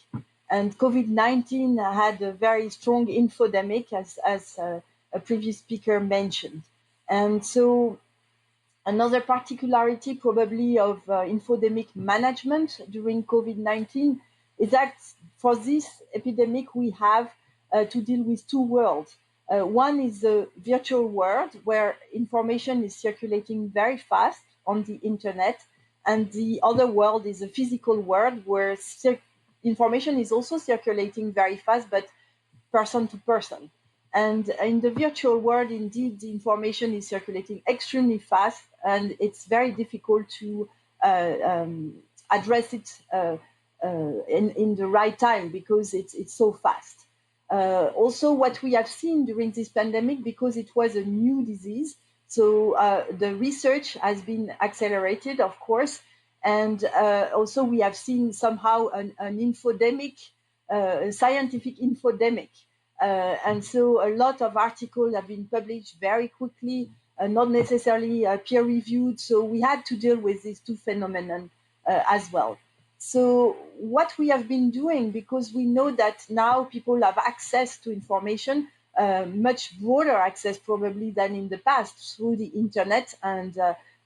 And COVID-19 had a very strong infodemic, as a previous speaker mentioned. And so another particularity probably of infodemic management during COVID-19 is that for this epidemic, we have to deal with two worlds. One is the virtual world, where information is circulating very fast on the internet, and the other world is a physical world where information is also circulating very fast, but person to person. And in the virtual world, indeed, the information is circulating extremely fast, and it's very difficult to address it in the right time, because it's so fast. Also, what we have seen during this pandemic, because it was a new disease, so the research has been accelerated, of course, and also we have seen somehow an infodemic, scientific infodemic. And so a lot of articles have been published very quickly, not necessarily peer-reviewed, so we had to deal with these two phenomena as well. So what we have been doing, because we know that now people have access to information, much broader access probably than in the past through the internet, and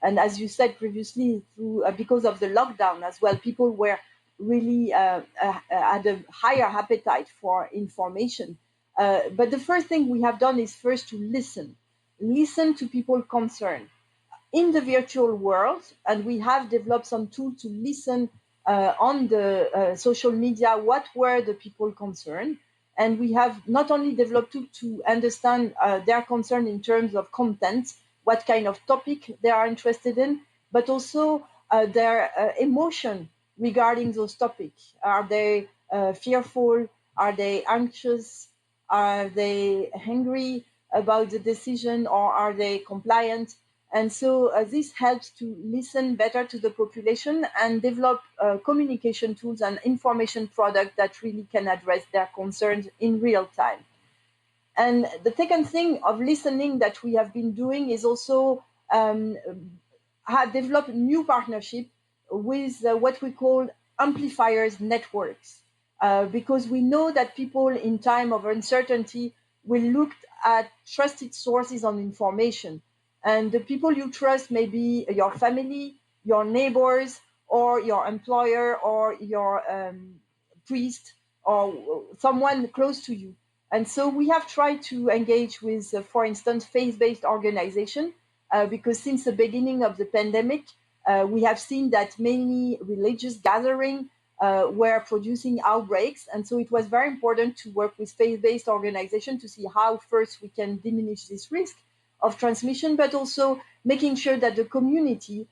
as you said previously, through because of the lockdown as well, people were really had a higher appetite for information. But the first thing we have done is first to listen to people concerned in the virtual world, and we have developed some tools to listen on the social media, what were the people concerned. And we have not only developed tools to understand their concern in terms of content, what kind of topic they are interested in, but also their emotion regarding those topics. Are they fearful? Are they anxious? Are they angry about the decision, or are they compliant? And so this helps to listen better to the population and develop communication tools and information products that really can address their concerns in real time. And the second thing of listening that we have been doing is also develop new partnership with what we call amplifiers networks, because we know that people in time of uncertainty will look at trusted sources on information. And the people you trust may be your family, your neighbors or your employer or your priest or someone close to you. And so we have tried to engage with, for instance, faith-based organization, because since the beginning of the pandemic, we have seen that many religious gatherings were producing outbreaks. And so it was very important to work with faith-based organizations to see how first we can diminish this risk of transmission, but also making sure that the community,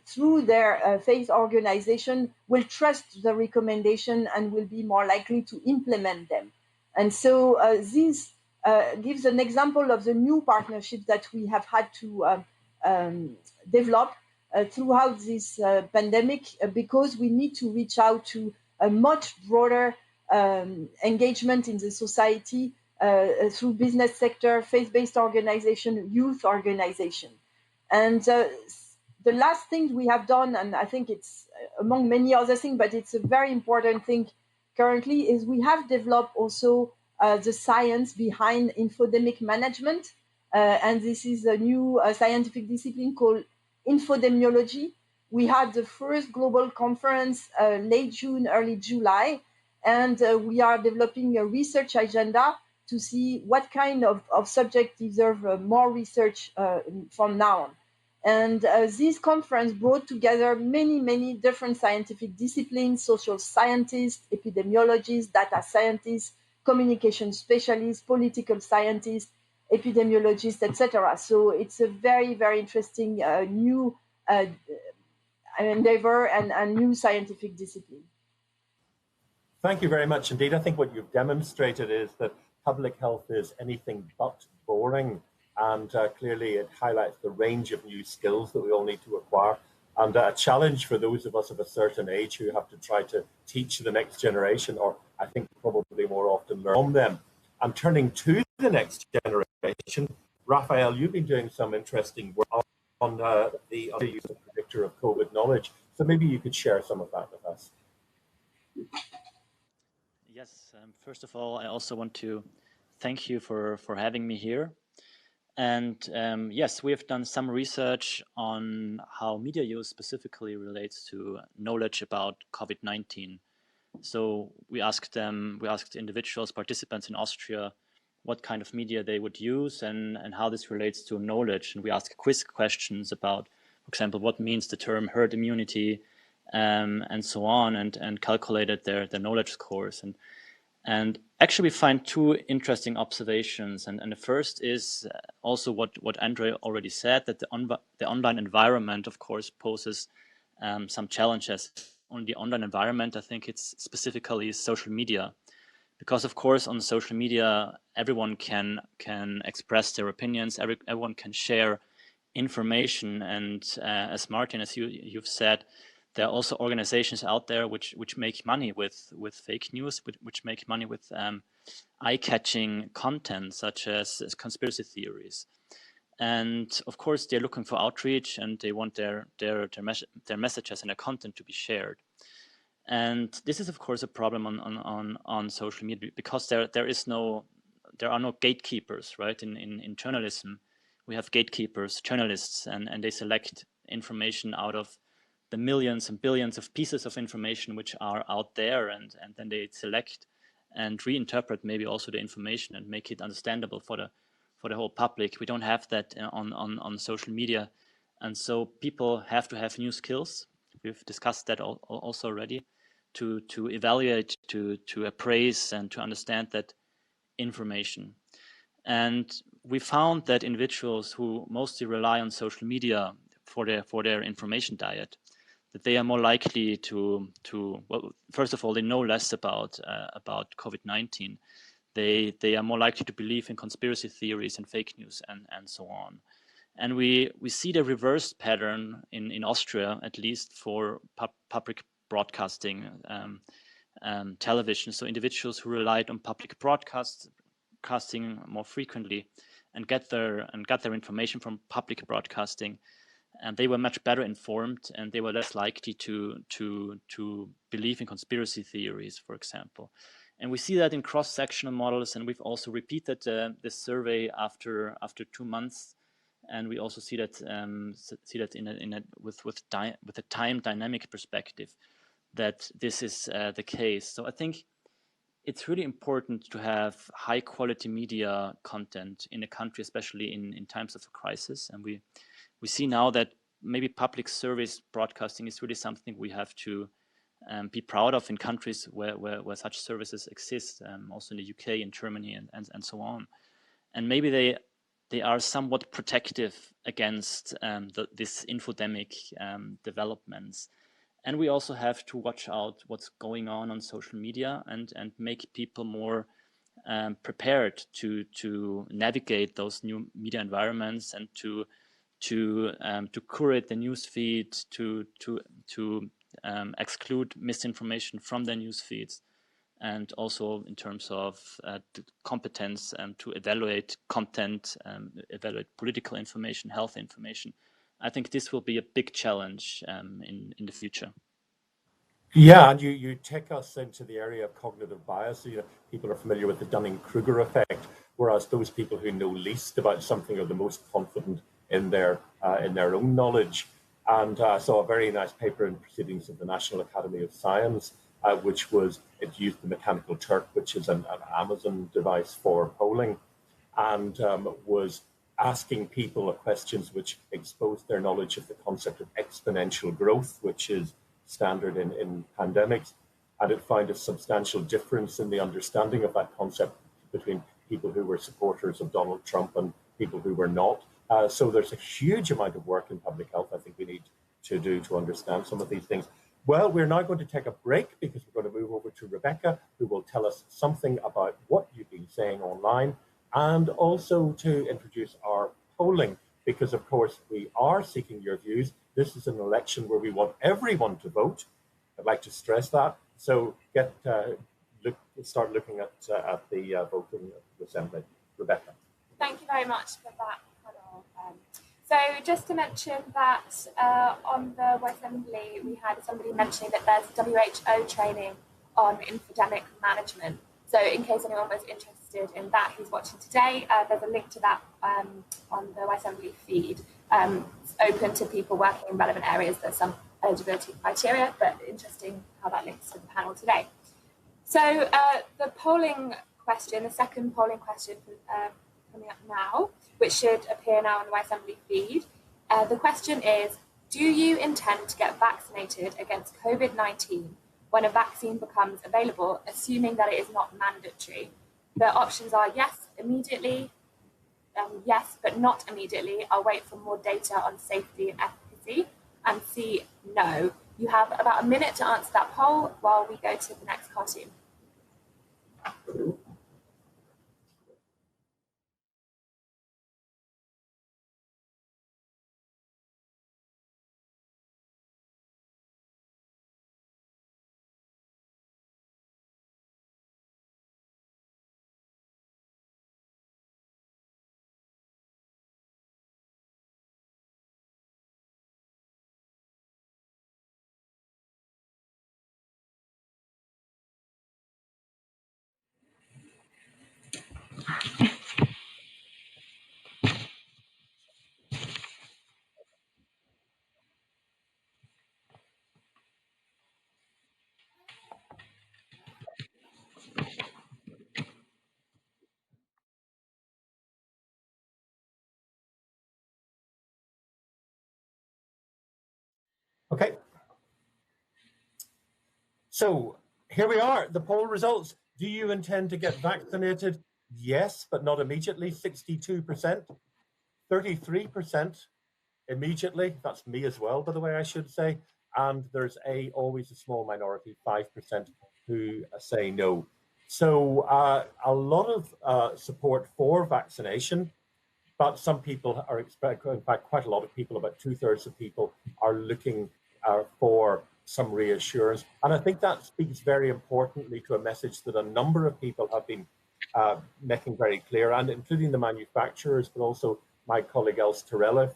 through their faith organization, will trust the recommendation and will be more likely to implement them. And so this gives an example of the new partnership that we have had to develop throughout this pandemic, because we need to reach out to a much broader engagement in the society through business sector, faith-based organization, youth organization. And the last thing we have done, and I think it's among many other things, but it's a very important thing currently, is we have developed also the science behind infodemic management. And this is a new scientific discipline called infodemiology. We had the first global conference late June, early July, and we are developing a research agenda to see what kind of subject deserve more research from now on. And this conference brought together many different scientific disciplines: social scientists, epidemiologists, data scientists, communication specialists, political scientists, epidemiologists, etc. So it's a very interesting new endeavor and new scientific discipline. Thank you very much indeed. I think what you've demonstrated is that public health is anything but boring, and clearly it highlights the range of new skills that we all need to acquire, and a challenge for those of us of a certain age who have to try to teach the next generation, or I think probably more often learn from them. I'm turning to the next generation. Raphael, you've been doing some interesting work on the underuse of predictor of COVID knowledge, so maybe you could share some of that with us. Yes, first of all, I also want to thank you for having me here. And yes, we have done some research on how media use specifically relates to knowledge about COVID-19. So we asked individuals, participants in Austria, what kind of media they would use and how this relates to knowledge. And we asked quiz questions about, for example, what means the term herd immunity, and so on, and calculated their knowledge scores. And actually we find two interesting observations. And the first is also what Andre already said, that the online environment, of course, poses some challenges. On the online environment, I think it's specifically social media. Because, of course, on social media, everyone can express their opinions, everyone can share information. And as Martin, as you've said, there are also organizations out there which make money with fake news, which make money with eye-catching content, such as conspiracy theories. And of course, they're looking for outreach, and they want their messages and their content to be shared. And this is, of course, a problem on social media, because there are no gatekeepers, right? In journalism, we have gatekeepers, journalists, and they select information out of the millions and billions of pieces of information which are out there, and then they select and reinterpret maybe also the information and make it understandable for the whole public. We don't have that on social media, and so people have to have new skills. We've discussed that also already, to evaluate, to appraise, and to understand that information. And we found that individuals who mostly rely on social media for their information diet, that they are more likely to well, first of all, they know less about COVID-19. They are more likely to believe in conspiracy theories and fake news and so on. And we see the reversed pattern in Austria, at least for public broadcasting television. So individuals who relied on public broadcasting more frequently and got their information from public broadcasting, and they were much better informed, and they were less likely to believe in conspiracy theories, for example. And we see that in cross-sectional models, and we've also repeated this survey after 2 months and we also see that with a time dynamic perspective that this is the case. So I think it's really important to have high quality media content in a country, especially in times of a crisis. And we see now that maybe public service broadcasting is really something we have to be proud of in countries where such services exist, also in the UK, in Germany, and so on. And maybe they are somewhat protective against this infodemic developments. And we also have to watch out what's going on social media and make people more prepared to navigate those new media environments and to curate the news feed, to exclude misinformation from their news feeds, and also in terms of the competence to evaluate content, evaluate political information, health information. I think this will be a big challenge in the future. Yeah, and you take us into the area of cognitive bias. You know, people are familiar with the Dunning-Kruger effect, whereas those people who know least about something are the most confident in their own knowledge. And I saw a very nice paper in Proceedings of the National Academy of Science, which it used the Mechanical Turk, which is an Amazon device for polling, and was asking people questions which exposed their knowledge of the concept of exponential growth, which is standard in pandemics, and it found a substantial difference in the understanding of that concept between people who were supporters of Donald Trump and people who were not. So there's a huge amount of work in public health I think we need to do to understand some of these things. Well, we're now going to take a break because we're going to move over to Rebecca, who will tell us something about what you've been saying online, and also to introduce our polling, because of course we are seeking your views. This is an election where we want everyone to vote. I'd like to stress that. So start looking at the voting assembly. Rebecca. Thank you very much for that, Carol. So just to mention that on the Assembly, we had somebody mentioning that there's WHO training on infodemic management. So in case anyone was interested in that who's watching today, there's a link to that on the Assembly feed. It's open to people working in relevant areas. There's some eligibility criteria, but interesting how that links to the panel today. So the polling question, the second polling question coming up now, which should appear now on the Assembly feed. The question is, do you intend to get vaccinated against COVID-19 when a vaccine becomes available, assuming that it is not mandatory? The options are yes, immediately, yes, but not immediately. I'll wait for more data on safety and efficacy, and C, no. You have about a minute to answer that poll while we go to the next cartoon. Okay. So here we are, the poll results. Do you intend to get vaccinated? Yes, but not immediately, 62%. 33% immediately. That's me as well, by the way, I should say. And there's always a small minority, 5%, who say no. So a lot of support for vaccination, but some people are expecting, in fact, quite a lot of people, about 2/3 of people are looking for some reassurance. And I think that speaks very importantly to a message that a number of people have been making very clear, and including the manufacturers, but also my colleague Els Terelli,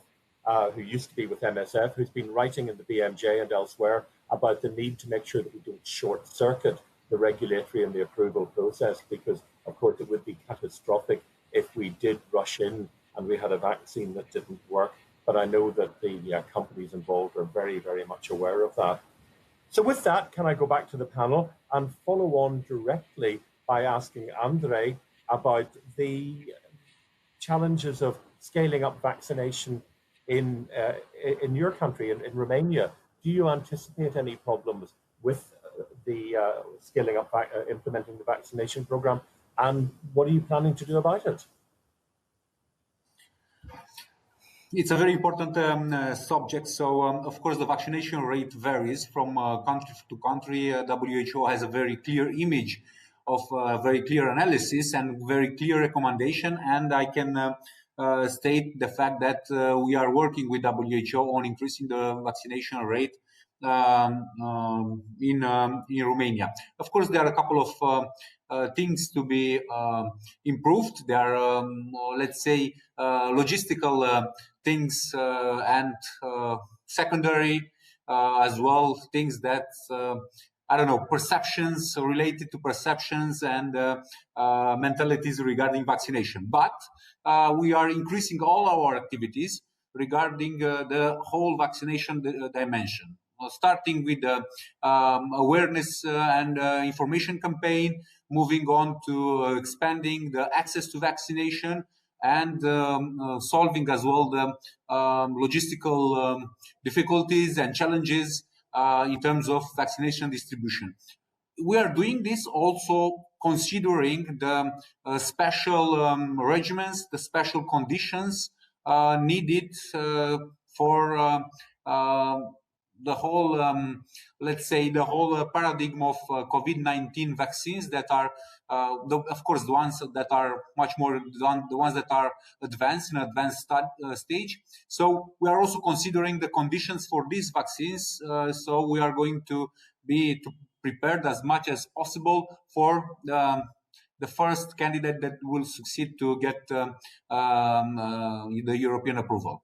who used to be with MSF, who's been writing in the BMJ and elsewhere about the need to make sure that we don't short circuit the regulatory and the approval process, because of course it would be catastrophic if we did rush in and we had a vaccine that didn't work. But I know that the companies involved are very, very much aware of that. So with that, can I go back to the panel and follow on directly by asking Andre about the challenges of scaling up vaccination in your country, in Romania. Do you anticipate any problems with the scaling up, implementing the vaccination program, and what are you planning to do about it? It's a very important subject. So, of course, the vaccination rate varies from country to country. WHO has a very clear image of very clear analysis and very clear recommendation. And I can state the fact that we are working with WHO on increasing the vaccination rate in Romania. Of course, there are a couple of things to be improved. There are, let's say, logistical things and secondary as well, things that I don't know, perceptions related to perceptions and mentalities regarding vaccination. But we are increasing all our activities regarding the whole vaccination dimension, starting with the awareness and information campaign, moving on to expanding the access to vaccination, and solving as well the logistical difficulties and challenges in terms of vaccination distribution. We are doing this also considering the special regimens, the special conditions needed for the whole, let's say, the whole paradigm of COVID-19 vaccines that are, of course, the ones that are much more, the ones that are advanced in advanced stage. So we are also considering the conditions for these vaccines. So we are going to be prepared as much as possible for the first candidate that will succeed to get the European approval.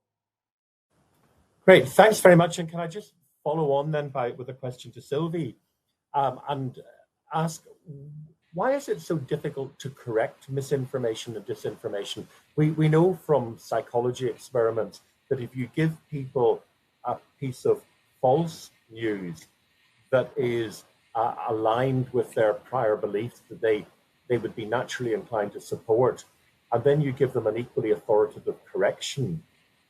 Great, thanks very much. And can I just follow on then with a question to Sylvie and ask, why is it so difficult to correct misinformation and disinformation? We know from psychology experiments that if you give people a piece of false news that is aligned with their prior beliefs that they would be naturally inclined to support, and then you give them an equally authoritative correction,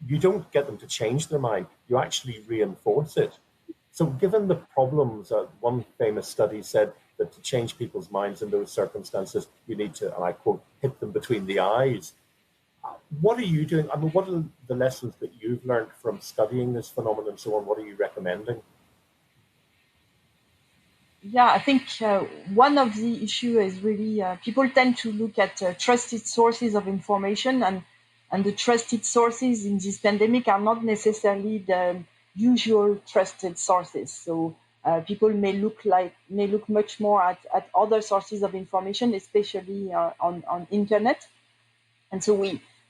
you don't get them to change their mind, you actually reinforce it. So given the problems, one famous study said that to change people's minds in those circumstances, you need to, and I quote, hit them between the eyes. What are you doing? I mean, what are the lessons that you've learned from studying this phenomenon and so on? What are you recommending? Yeah, I think one of the issues is really people tend to look at trusted sources of information, and the trusted sources in this pandemic are not necessarily the usual trusted sources. So people may look much more at other sources of information, especially on internet. And so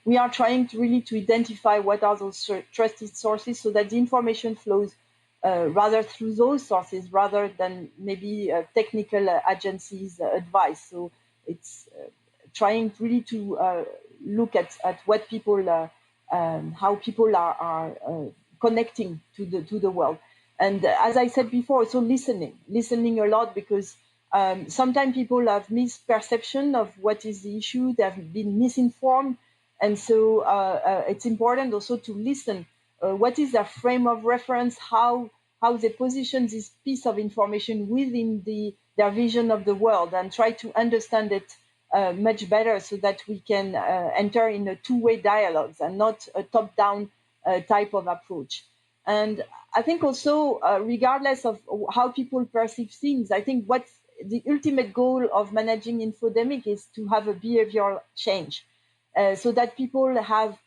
we are trying to really to identify what are those trusted sources so that the information flows rather through those sources rather than maybe technical agencies' advice. So it's trying really to look at what people, how people are connecting to the world. And as I said before, so listening a lot, because sometimes people have misperception of what is the issue, they have been misinformed. And so it's important also to listen. What is their frame of reference, how they position this piece of information within their vision of the world, and try to understand it much better so that we can enter in a two-way dialogues and not a top-down type of approach. And I think also, regardless of how people perceive things, I think what's the ultimate goal of managing infodemic is to have a behavioral change, so that people have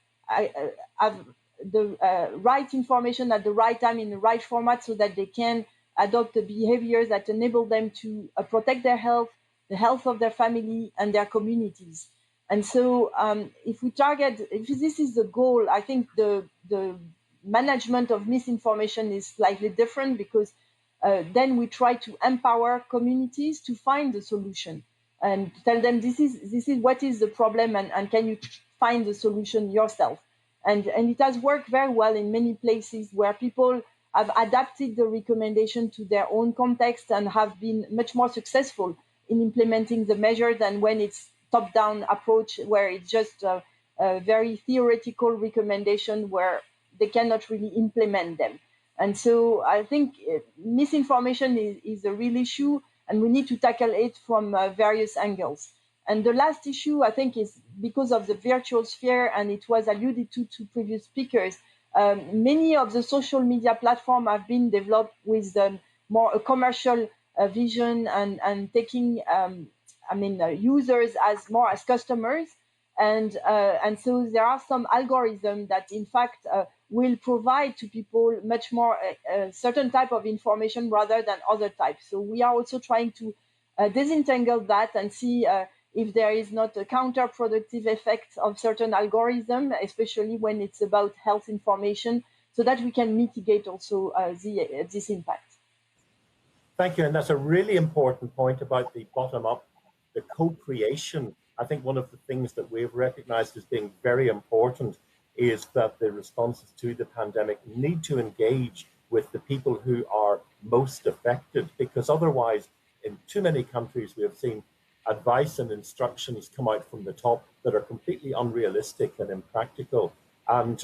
the right information at the right time in the right format, so that they can adopt the behaviors that enable them to protect their health, the health of their family and their communities. And so if this is the goal, I think the management of misinformation is slightly different, because then we try to empower communities to find the solution and tell them this is what is the problem, and can you find the solution yourself. And it has worked very well in many places where people have adapted the recommendation to their own context and have been much more successful in implementing the measure than when it's top-down approach, where it's just a very theoretical recommendation where they cannot really implement them. And so I think misinformation is a real issue, and we need to tackle it from various angles. And the last issue, I think, is because of the virtual sphere, and it was alluded to previous speakers, many of the social media platforms have been developed with more a commercial vision and taking users as more as customers. And so there are some algorithms that, in fact, will provide to people much more a certain type of information rather than other types. So we are also trying to disentangle that and see if there is not a counterproductive effect of certain algorithms, especially when it's about health information, so that we can mitigate also this impact. Thank you. And that's a really important point about the bottom-up, the co-creation. I think one of the things that we've recognized as being very important is that the responses to the pandemic need to engage with the people who are most affected, because otherwise, in too many countries, we have seen advice and instructions come out from the top that are completely unrealistic and impractical. And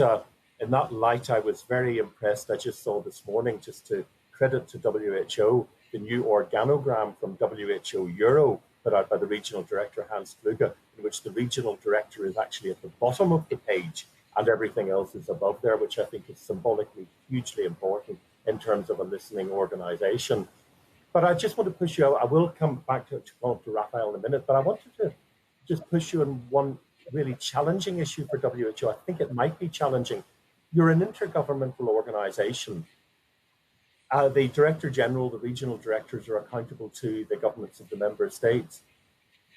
in that light, I was very impressed. I just saw this morning, just to credit to WHO, the new organogram from WHO Euro put out by the regional director, Hans Kluge, in which the regional director is actually at the bottom of the page and everything else is above there, which I think is symbolically hugely important in terms of a listening organization. But I just want to push you out. I will come back to Raphael in a minute, but I wanted to just push you on one really challenging issue for WHO. I think it might be challenging. You're an intergovernmental organization. The Director General, the regional directors are accountable to the governments of the member states.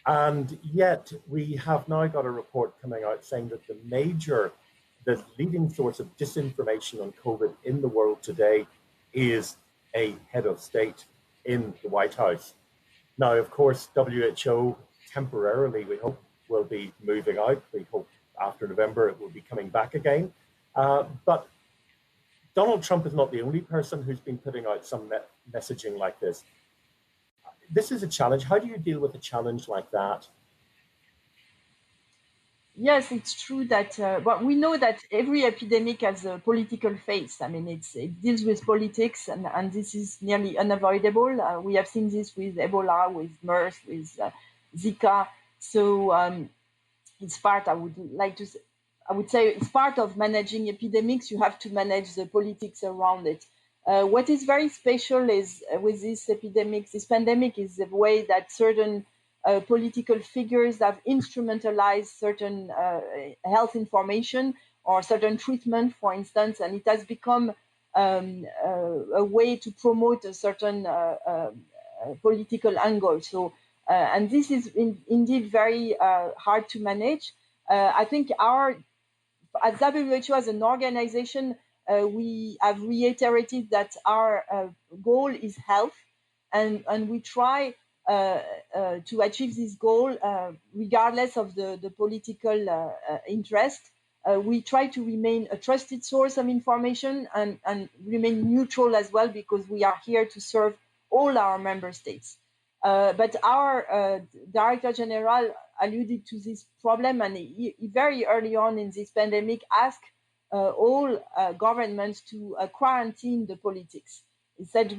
And yet we have now got a report coming out saying that the leading source of disinformation on COVID in the world today is a head of state in the White House. Now, of course, WHO temporarily, we hope, will be moving out. We hope after November it will be coming back again. But Donald Trump is not the only person who's been putting out some messaging like this. This is a challenge. How do you deal with a challenge like that? Yes, it's true that, but we know that every epidemic has a political face. I mean, it deals with politics, and this is nearly unavoidable. We have seen this with Ebola, with MERS, with Zika. So it's part, I would say it's part of managing epidemics. You have to manage the politics around it. What is very special is with this pandemic, is the way that certain political figures have instrumentalized certain health information or certain treatment, for instance, and it has become a way to promote a certain political angle. So, and this is indeed very hard to manage. I think as WHO as an organization, we have reiterated that our goal is health, and we try to achieve this goal regardless of the political interest. We try to remain a trusted source of information and remain neutral as well, because we are here to serve all our member states. But our Director General alluded to this problem, and he very early on in this pandemic asked all governments to quarantine the politics. He said,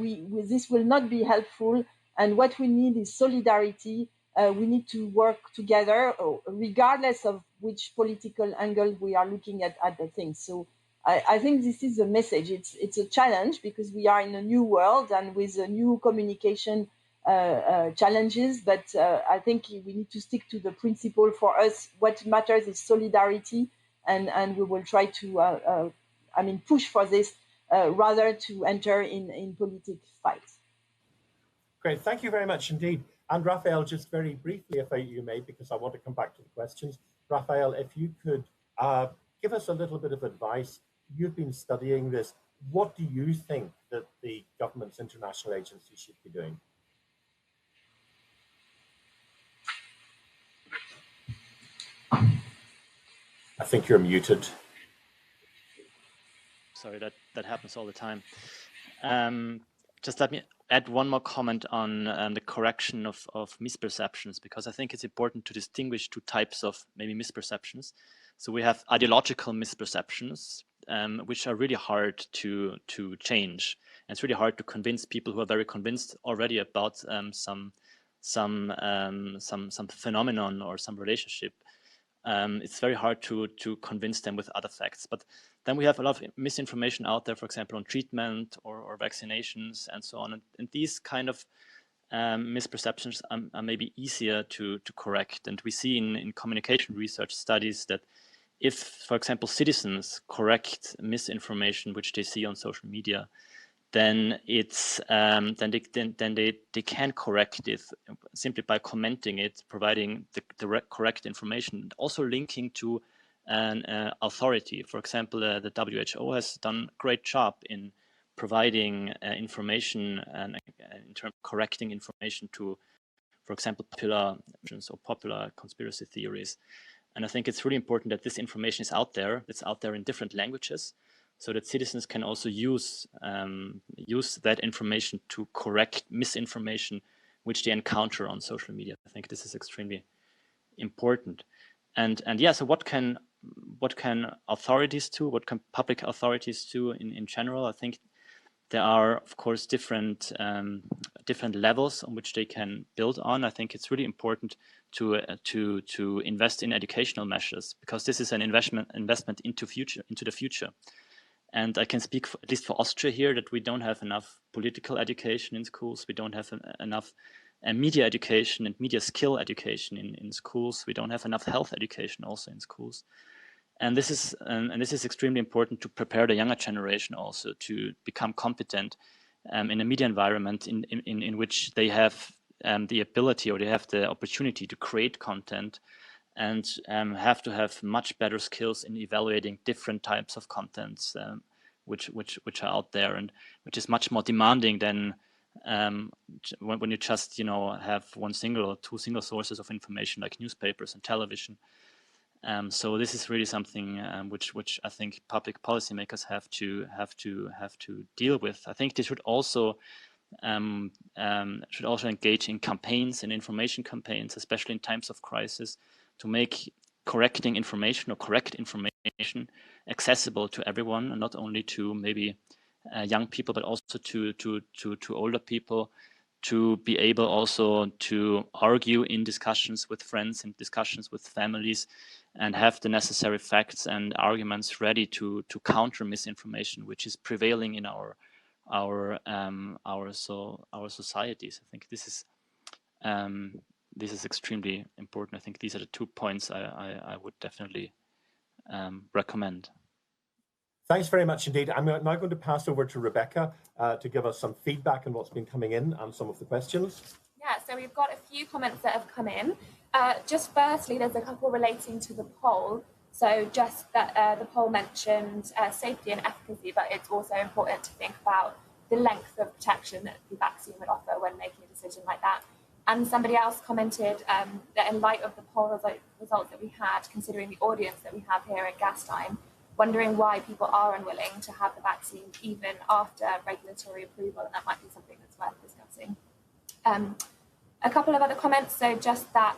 this will not be helpful, and what we need is solidarity. We need to work together, regardless of which political angle we are looking at the things. So I think this is a message. It's a challenge, because we are in a new world and with a new communication challenges, but I think we need to stick to the principle. For us, what matters is solidarity, and we will try to push for this rather to enter in political fights. Great, thank you very much indeed. And Raphael, just very briefly, if you may, because I want to come back to the questions. Raphael, if you could give us a little bit of advice. You've been studying this. What do you think that the government's international agencies should be doing? I think you're muted. Sorry, that happens all the time. Just let me add one more comment on the correction of misperceptions, because I think it's important to distinguish two types of maybe misperceptions. So we have ideological misperceptions, which are really hard to change. And it's really hard to convince people who are very convinced already about some phenomenon or some relationship. It's very hard to convince them with other facts. But then we have a lot of misinformation out there, for example, on treatment or vaccinations and so on. And these kind of misperceptions are maybe easier to correct. And we see in communication research studies that if, for example, citizens correct misinformation which they see on social media, then it's then they can correct it simply by commenting it, providing the correct information, also linking to an authority. For example, the WHO has done a great job in providing information and in terms of correcting information to, for example, popular conspiracy theories. And I think it's really important that this information is out there. It's out there in different languages, so that citizens can also use that information to correct misinformation which they encounter on social media. I think this is extremely important. And yeah, so what can authorities do? What can public authorities do in general? I think there are, of course, different levels on which they can build on. I think it's really important to invest in educational measures, because this is an investment into the future. And I can speak at least for Austria here, that we don't have enough political education in schools. We don't have enough media education and media skill education in schools. We don't have enough health education also in schools. And this is extremely important to prepare the younger generation also to become competent in a media environment in which they have the ability, or they have the opportunity to create content, and have to have much better skills in evaluating different types of contents which are out there, and which is much more demanding than when you just have one single or two single sources of information like newspapers and television. So this is really something which I think public policymakers have to deal with. I think they should also engage in campaigns and information campaigns, especially in times of crisis, to make correcting information or correct information accessible to everyone, and not only to maybe young people, but also to older people, to be able also to argue in discussions with friends, in discussions with families, and have the necessary facts and arguments ready to counter misinformation which is prevailing in our societies. I think this is extremely important. I think these are the 2 points I would definitely recommend. Thanks very much indeed. I'm now going to pass over to Rebecca to give us some feedback on what's been coming in and some of the questions. Yeah, so we've got a few comments that have come in. Just firstly, there's a couple relating to the poll. So just that the poll mentioned safety and efficacy, but it's also important to think about the length of protection that the vaccine would offer when making a decision like that. And somebody else commented that in light of the poll results that we had, considering the audience that we have here at Gastein, wondering why people are unwilling to have the vaccine even after regulatory approval, and that might be something that's worth discussing. A couple of other comments, so just that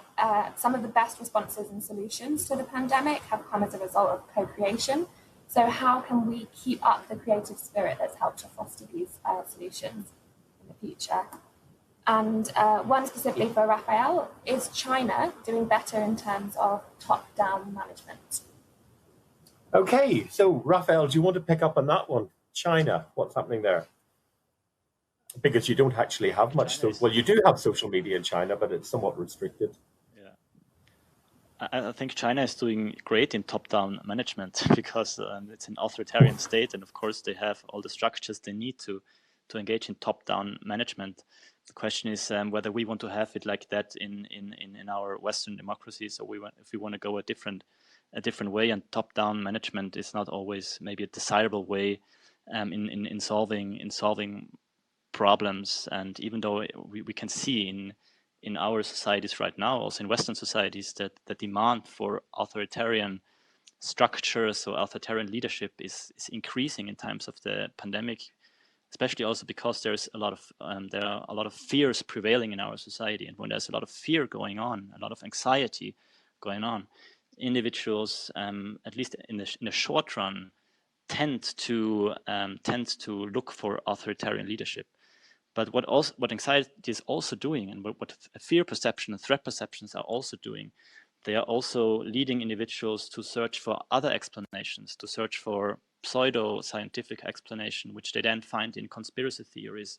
some of the best responses and solutions to the pandemic have come as a result of co-creation. So how can we keep up the creative spirit that's helped to foster these solutions in the future? And one specifically for Raphael, is China doing better in terms of top-down management? Okay, so Raphael, do you want to pick up on that one? China, what's happening there? Because you don't actually have much. Well, you do have social media in China, but it's somewhat restricted. Yeah, I think China is doing great in top-down management because it's an authoritarian state, and of course they have all the structures they need to engage in top-down management. The question is whether we want to have it like that in our Western democracies, or if we want to go a different way, and top-down management is not always maybe a desirable way in solving problems. And even though we can see in our societies right now, also in Western societies, that the demand for authoritarian structure, so authoritarian leadership is increasing in times of the pandemic, especially also because there's a lot of there are a lot of fears prevailing in our society, and when there's a lot of fear going on, a lot of anxiety going on, individuals, at least in the short run, tend to look for authoritarian leadership. But what anxiety is also doing, and what fear perception and threat perceptions are also doing, they are also leading individuals to search for other explanations, to search for pseudo-scientific explanation, which they then find in conspiracy theories.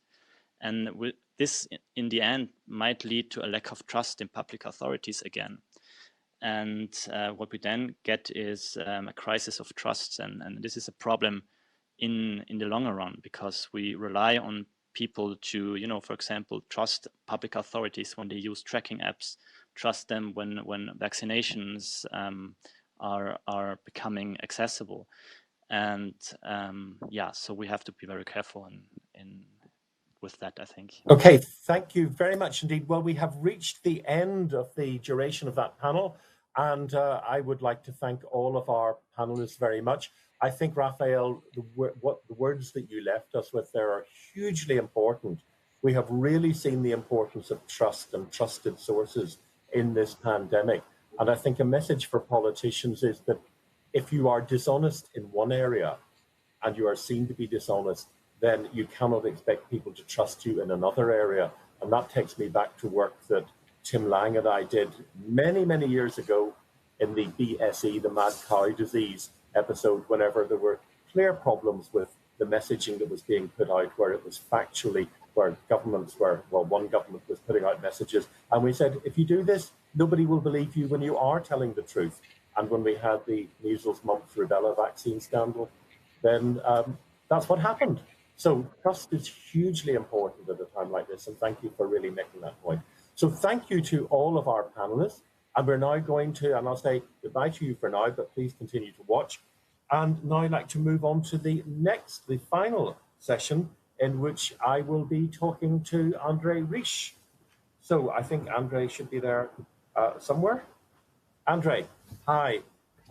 And this, in the end, might lead to a lack of trust in public authorities again. And what we then get is a crisis of trust. And this is a problem in the longer run, because we rely on people to, for example, trust public authorities when they use tracking apps, trust them when vaccinations are becoming accessible. And so we have to be very careful with that, I think. Okay, thank you very much indeed. Well, we have reached the end of the duration of that panel, and I would like to thank all of our panelists very much. I think, Raphael, the words that you left us with there are hugely important. We have really seen the importance of trust and trusted sources in this pandemic. And I think a message for politicians is that if you are dishonest in one area and you are seen to be dishonest, then you cannot expect people to trust you in another area. And that takes me back to work that Tim Lang and I did many, many years ago in the BSE, the mad cow disease episode, whenever there were clear problems with the messaging that was being put out, where it was factually, where governments were, well, one government was putting out messages. And we said, if you do this, nobody will believe you when you are telling the truth. And when we had the measles, mumps, rubella vaccine scandal, then that's what happened. So trust is hugely important at a time like this. And thank you for really making that point. So thank you to all of our panelists. And we're now going to, and I'll say goodbye to you for now, but please continue to watch. And now I'd like to move on to the final session, in which I will be talking to Andre Risch. So I think Andre should be there somewhere. Andre, hi,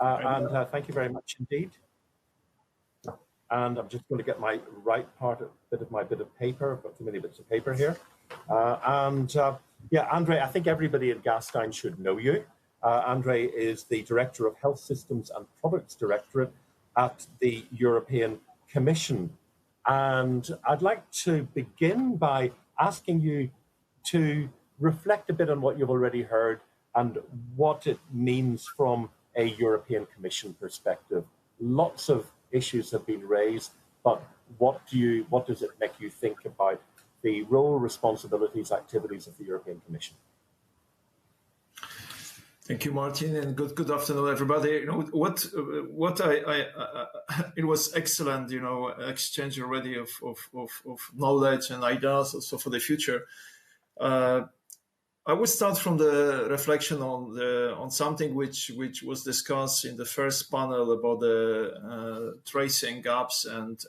and thank you very much indeed. And I'm just going to get my right bit of paper. I've got too many bits of paper here. Yeah, Andre, I think everybody at Gastein should know you. Andre is the Director of Health Systems and Products Directorate at the European Commission. And I'd like to begin by asking you to reflect a bit on what you've already heard and what it means from a European Commission perspective. Lots of issues have been raised, but what does it make you think about the role, responsibilities, activities of the European Commission? Thank you, Martin, and good afternoon, everybody. You know what it was excellent, exchange already of knowledge and ideas also for the future. I would start from the reflection on something which was discussed in the first panel about the tracing gaps and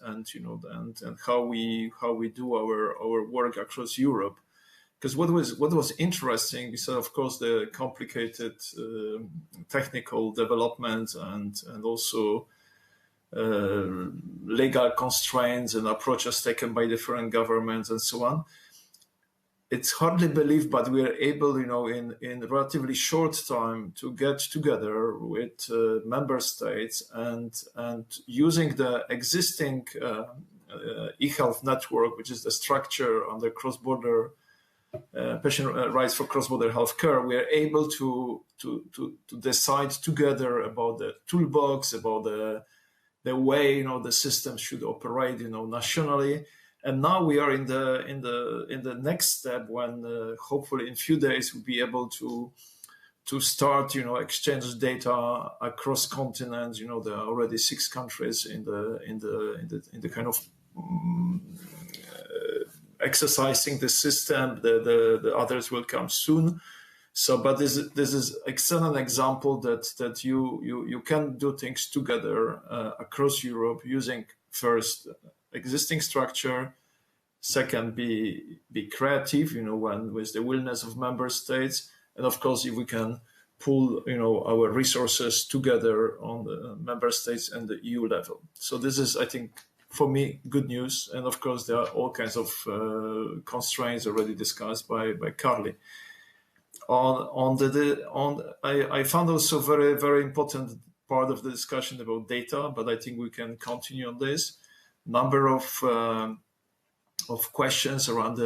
how we do our work across Europe. Because what was interesting, besides of course the complicated technical development and also legal constraints and approaches taken by different governments and so on, it's hardly believed, but we are able, in relatively short time to get together with member states and using the existing e-health network, which is the structure on the cross-border patient rights for cross-border healthcare. We are able to decide together about the toolbox, about the way the system should operate, nationally. And now we are in the next step when hopefully in a few days we'll be able to start exchange data across continents. There are already 6 countries in the kind of exercising the system. The others will come soon. So, but this is excellent example that you can do things together across Europe using first existing structure, second be creative, with the willingness of member states, and of course if we can pool, our resources together on the member states and the EU level. So this is, I think, for me, good news. And of course, there are all kinds of constraints already discussed by Carly. I found also very, very important part of the discussion about data, but I think we can continue on this. Number of questions around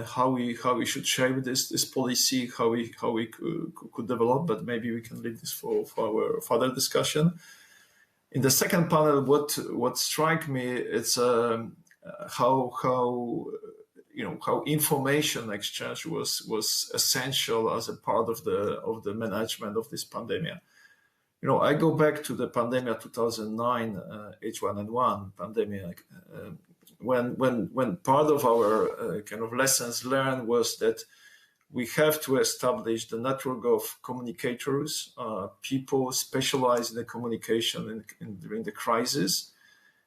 how we should shape this policy, how we could develop, but maybe we can leave this for our further discussion. In the second panel, what struck me is how information exchange was essential as a part of the management of this pandemic. I go back to the pandemic 2009 H1N1 pandemic. When part of our kind of lessons learned was that we have to establish the network of communicators, people specialized in the communication during the crisis.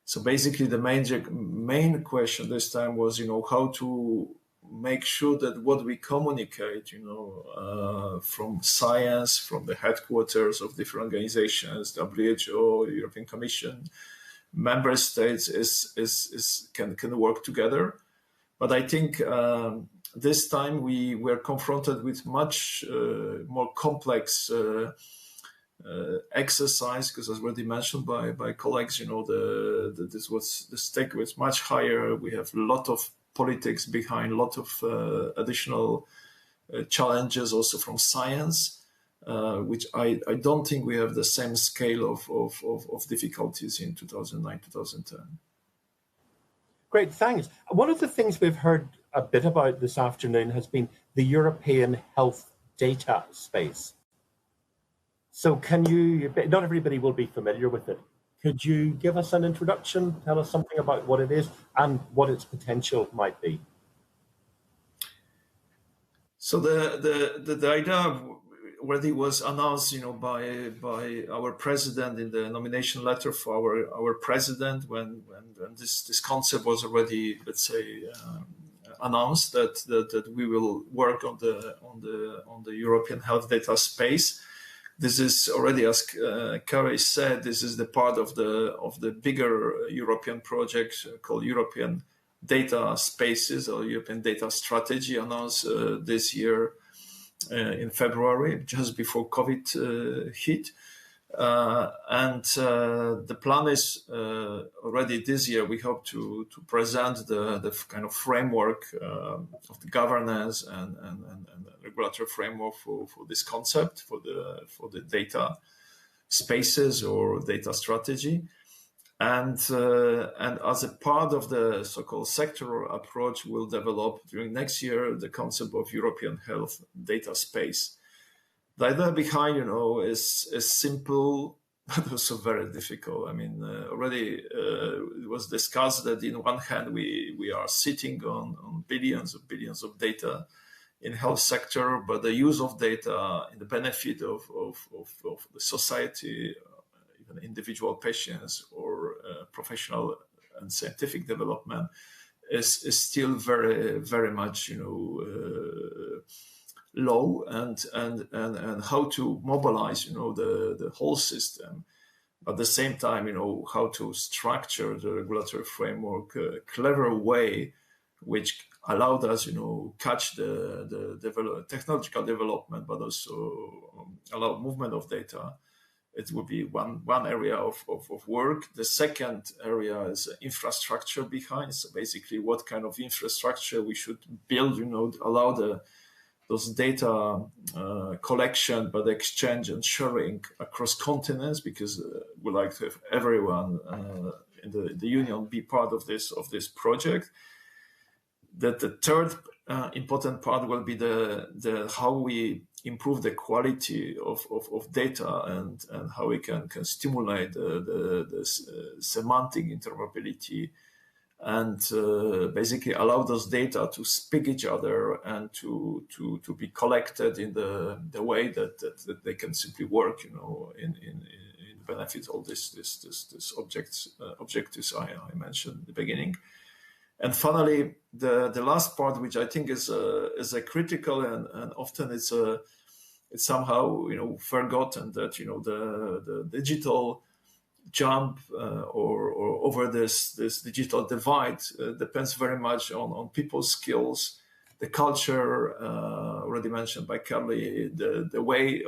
So basically, the main question this time was, how to make sure that what we communicate, from science, from the headquarters of different organizations, WHO, European Commission, member states can work together. But I think this time we were confronted with much more complex exercise, because as already mentioned by colleagues, the stake was much higher. We have a lot of politics behind, a lot of additional challenges also from science, which I don't think we have the same scale of difficulties in 2009, 2010. Great, thanks. One of the things we've heard a bit about this afternoon has been the European health data space. So can you, not everybody will be familiar with it. Could you give us an introduction, tell us something about what it is and what its potential might be? So the idea already was announced, by our president in the nomination letter for our president when this concept was already, let's say, announced that we will work on the European health data space. This is already, as Carrie said, this is the part of the bigger European project called European Data Spaces or European Data Strategy, announced this year in February, just before COVID hit. And the plan is already this year, we hope to present the kind of framework of the governance and regulatory framework for this concept, for the data spaces or data strategy. And as a part of the so-called sectoral approach, we'll develop during next year the concept of European health data space. The idea behind, is simple, but also very difficult. I mean, already it was discussed that in one hand, we are sitting on billions of data in health sector, but the use of data in the benefit of the society, even individual patients or professional and scientific development is still very, very much, low, and how to mobilize, the whole system. At the same time, how to structure the regulatory framework a clever way, which allowed us, catch the technological development, but also allow movement of data. It would be one area of work. The second area is infrastructure behind. So basically, what kind of infrastructure we should build, allow those data collection, but exchange and sharing across continents, because we like to have everyone in the union be part of this project. That the third important part will be the how we improve the quality of data and how we can stimulate the semantic interoperability and basically allow those data to speak each other and to be collected in the way that they can simply work, in benefit of this objectives I mentioned at the beginning. And finally, the last part, which I think is a critical and often it's it's somehow, forgotten that, the digital jump or over this digital divide depends very much on people's skills, the culture already mentioned by Carly, the way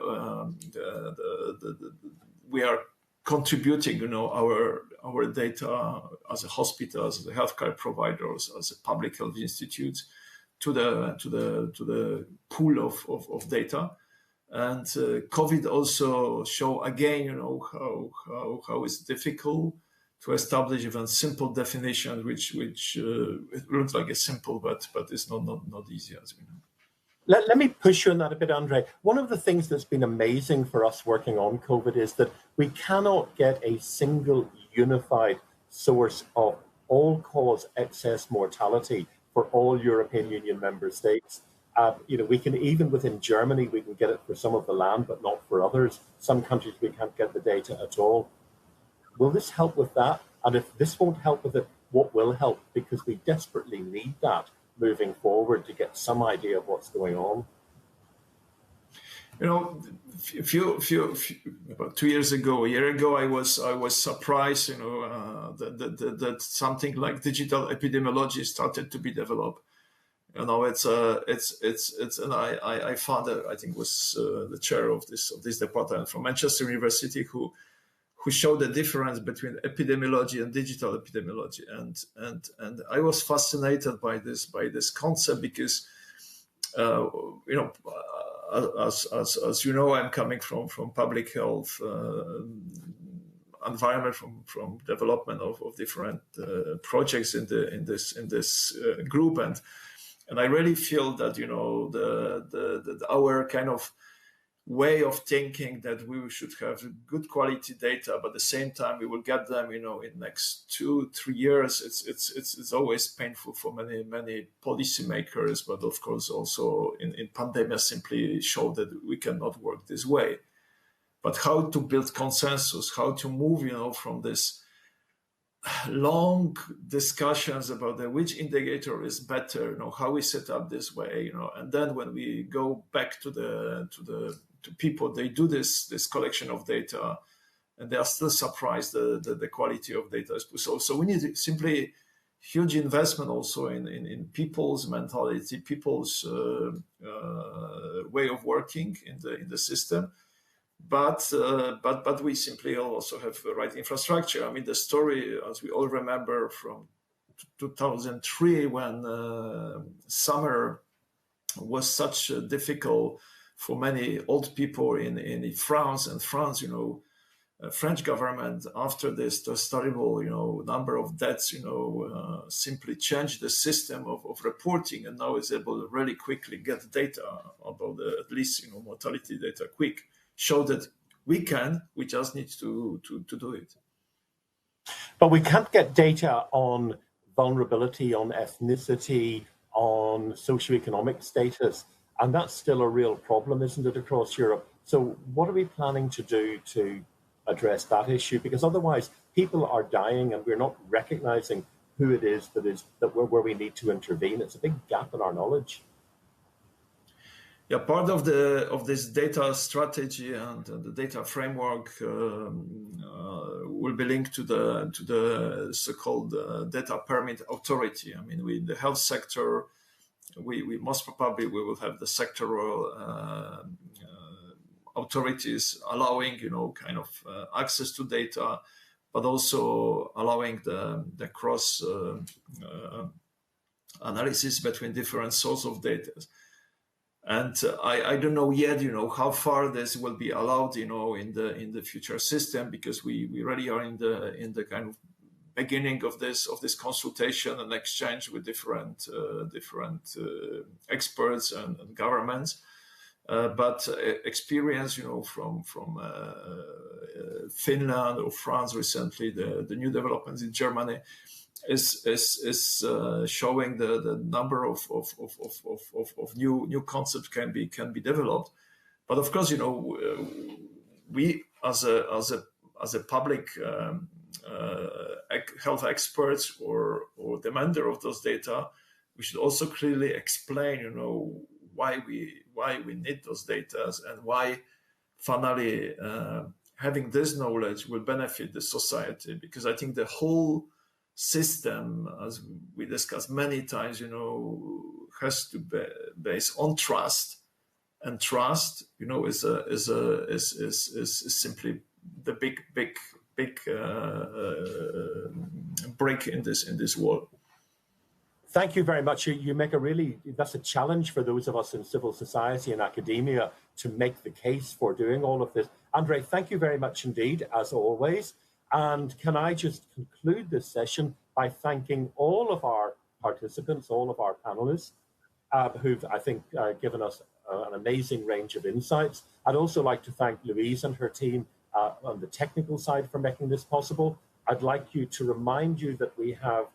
we are contributing, our data as a hospital, as a healthcare providers, as a public health institute to the pool of data. And COVID also show again, how it's difficult to establish even simple definition, which it looks like it's simple, but it's not easy, as we know. Let me push you on that a bit, Andre. One of the things that's been amazing for us working on COVID is that we cannot get a single unified source of all-cause excess mortality for all European Union member states. We can, even within Germany, we can get it for some of the land, but not for others. Some countries we can't get the data at all. Will this help with that? And if this won't help with it, what will help? Because we desperately need that moving forward to get some idea of what's going on. About 2 years ago, a year ago, I was surprised, that something like digital epidemiology started to be developed. And I found that, I think, was the chair of this department from Manchester University who showed the difference between epidemiology and digital epidemiology, and I was fascinated by this concept because as you know, I'm coming from public health environment, from development of different projects in this group, and I really feel that our kind of way of thinking that we should have good quality data, but at the same time we will get them, in next 2-3 years. It's always painful for many policymakers, but of course also in pandemic simply show that we cannot work this way. But how to build consensus, how to move, from this long discussions about which indicator is better, how we set up this way, and then when we go back to people, they do this collection of data, and they are still surprised the quality of data. So we need simply huge investment also in people's mentality, people's way of working in the system. But we simply also have the right infrastructure. I mean, the story, as we all remember, from 2003, when summer was such difficult for many old people in France, and France, French government, after this terrible, number of deaths, simply changed the system of reporting, and now is able to really quickly get data about at least, mortality data quick. Show that we just need to do it. But we can't get data on vulnerability, on ethnicity, on socioeconomic status. And that's still a real problem, isn't it, across Europe? So what are we planning to do to address that issue? Because otherwise people are dying and we're not recognizing who it is where we need to intervene. It's a big gap in our knowledge. Yeah, part of this data strategy and the data framework will be linked to the so-called data permit authority. I mean, in the health sector, we most probably will have the sectoral authorities allowing access to data, but also allowing the cross analysis between different sources of data. And I don't know yet, how far this will be allowed, in the future system, because we really are in the kind of beginning of this consultation and exchange with different experts and governments. But experience, from Finland or France recently, the new developments in Germany is showing the number of new concepts can be developed. But of course, we as a public health experts or demander of those data, we should also clearly explain, why we need those data and why finally having this knowledge will benefit the society. Because I think the whole system, as we discussed many times, has to be based on trust, and trust, is simply the big break in this wall. Thank you very much. You make that's a challenge for those of us in civil society and academia to make the case for doing all of this. Andre, thank you very much indeed, as always. And can I just conclude this session by thanking all of our participants, all of our panelists, who've, I think, given us an amazing range of insights. I'd also like to thank Louise and her team on the technical side for making this possible. I'd like you to remind you that we have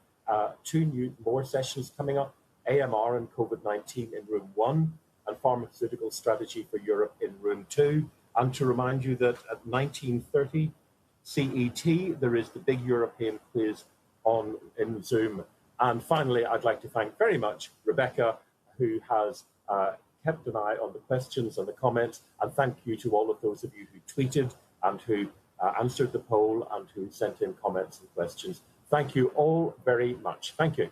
two more sessions coming up, AMR and COVID-19 in room 1 and pharmaceutical strategy for Europe in room 2. And to remind you that at 19:30 CET, there is the big European quiz in Zoom. And finally, I'd like to thank very much Rebecca, who has kept an eye on the questions and the comments. And thank you to all of those of you who tweeted and who answered the poll and who sent in comments and questions. Thank you all very much. Thank you.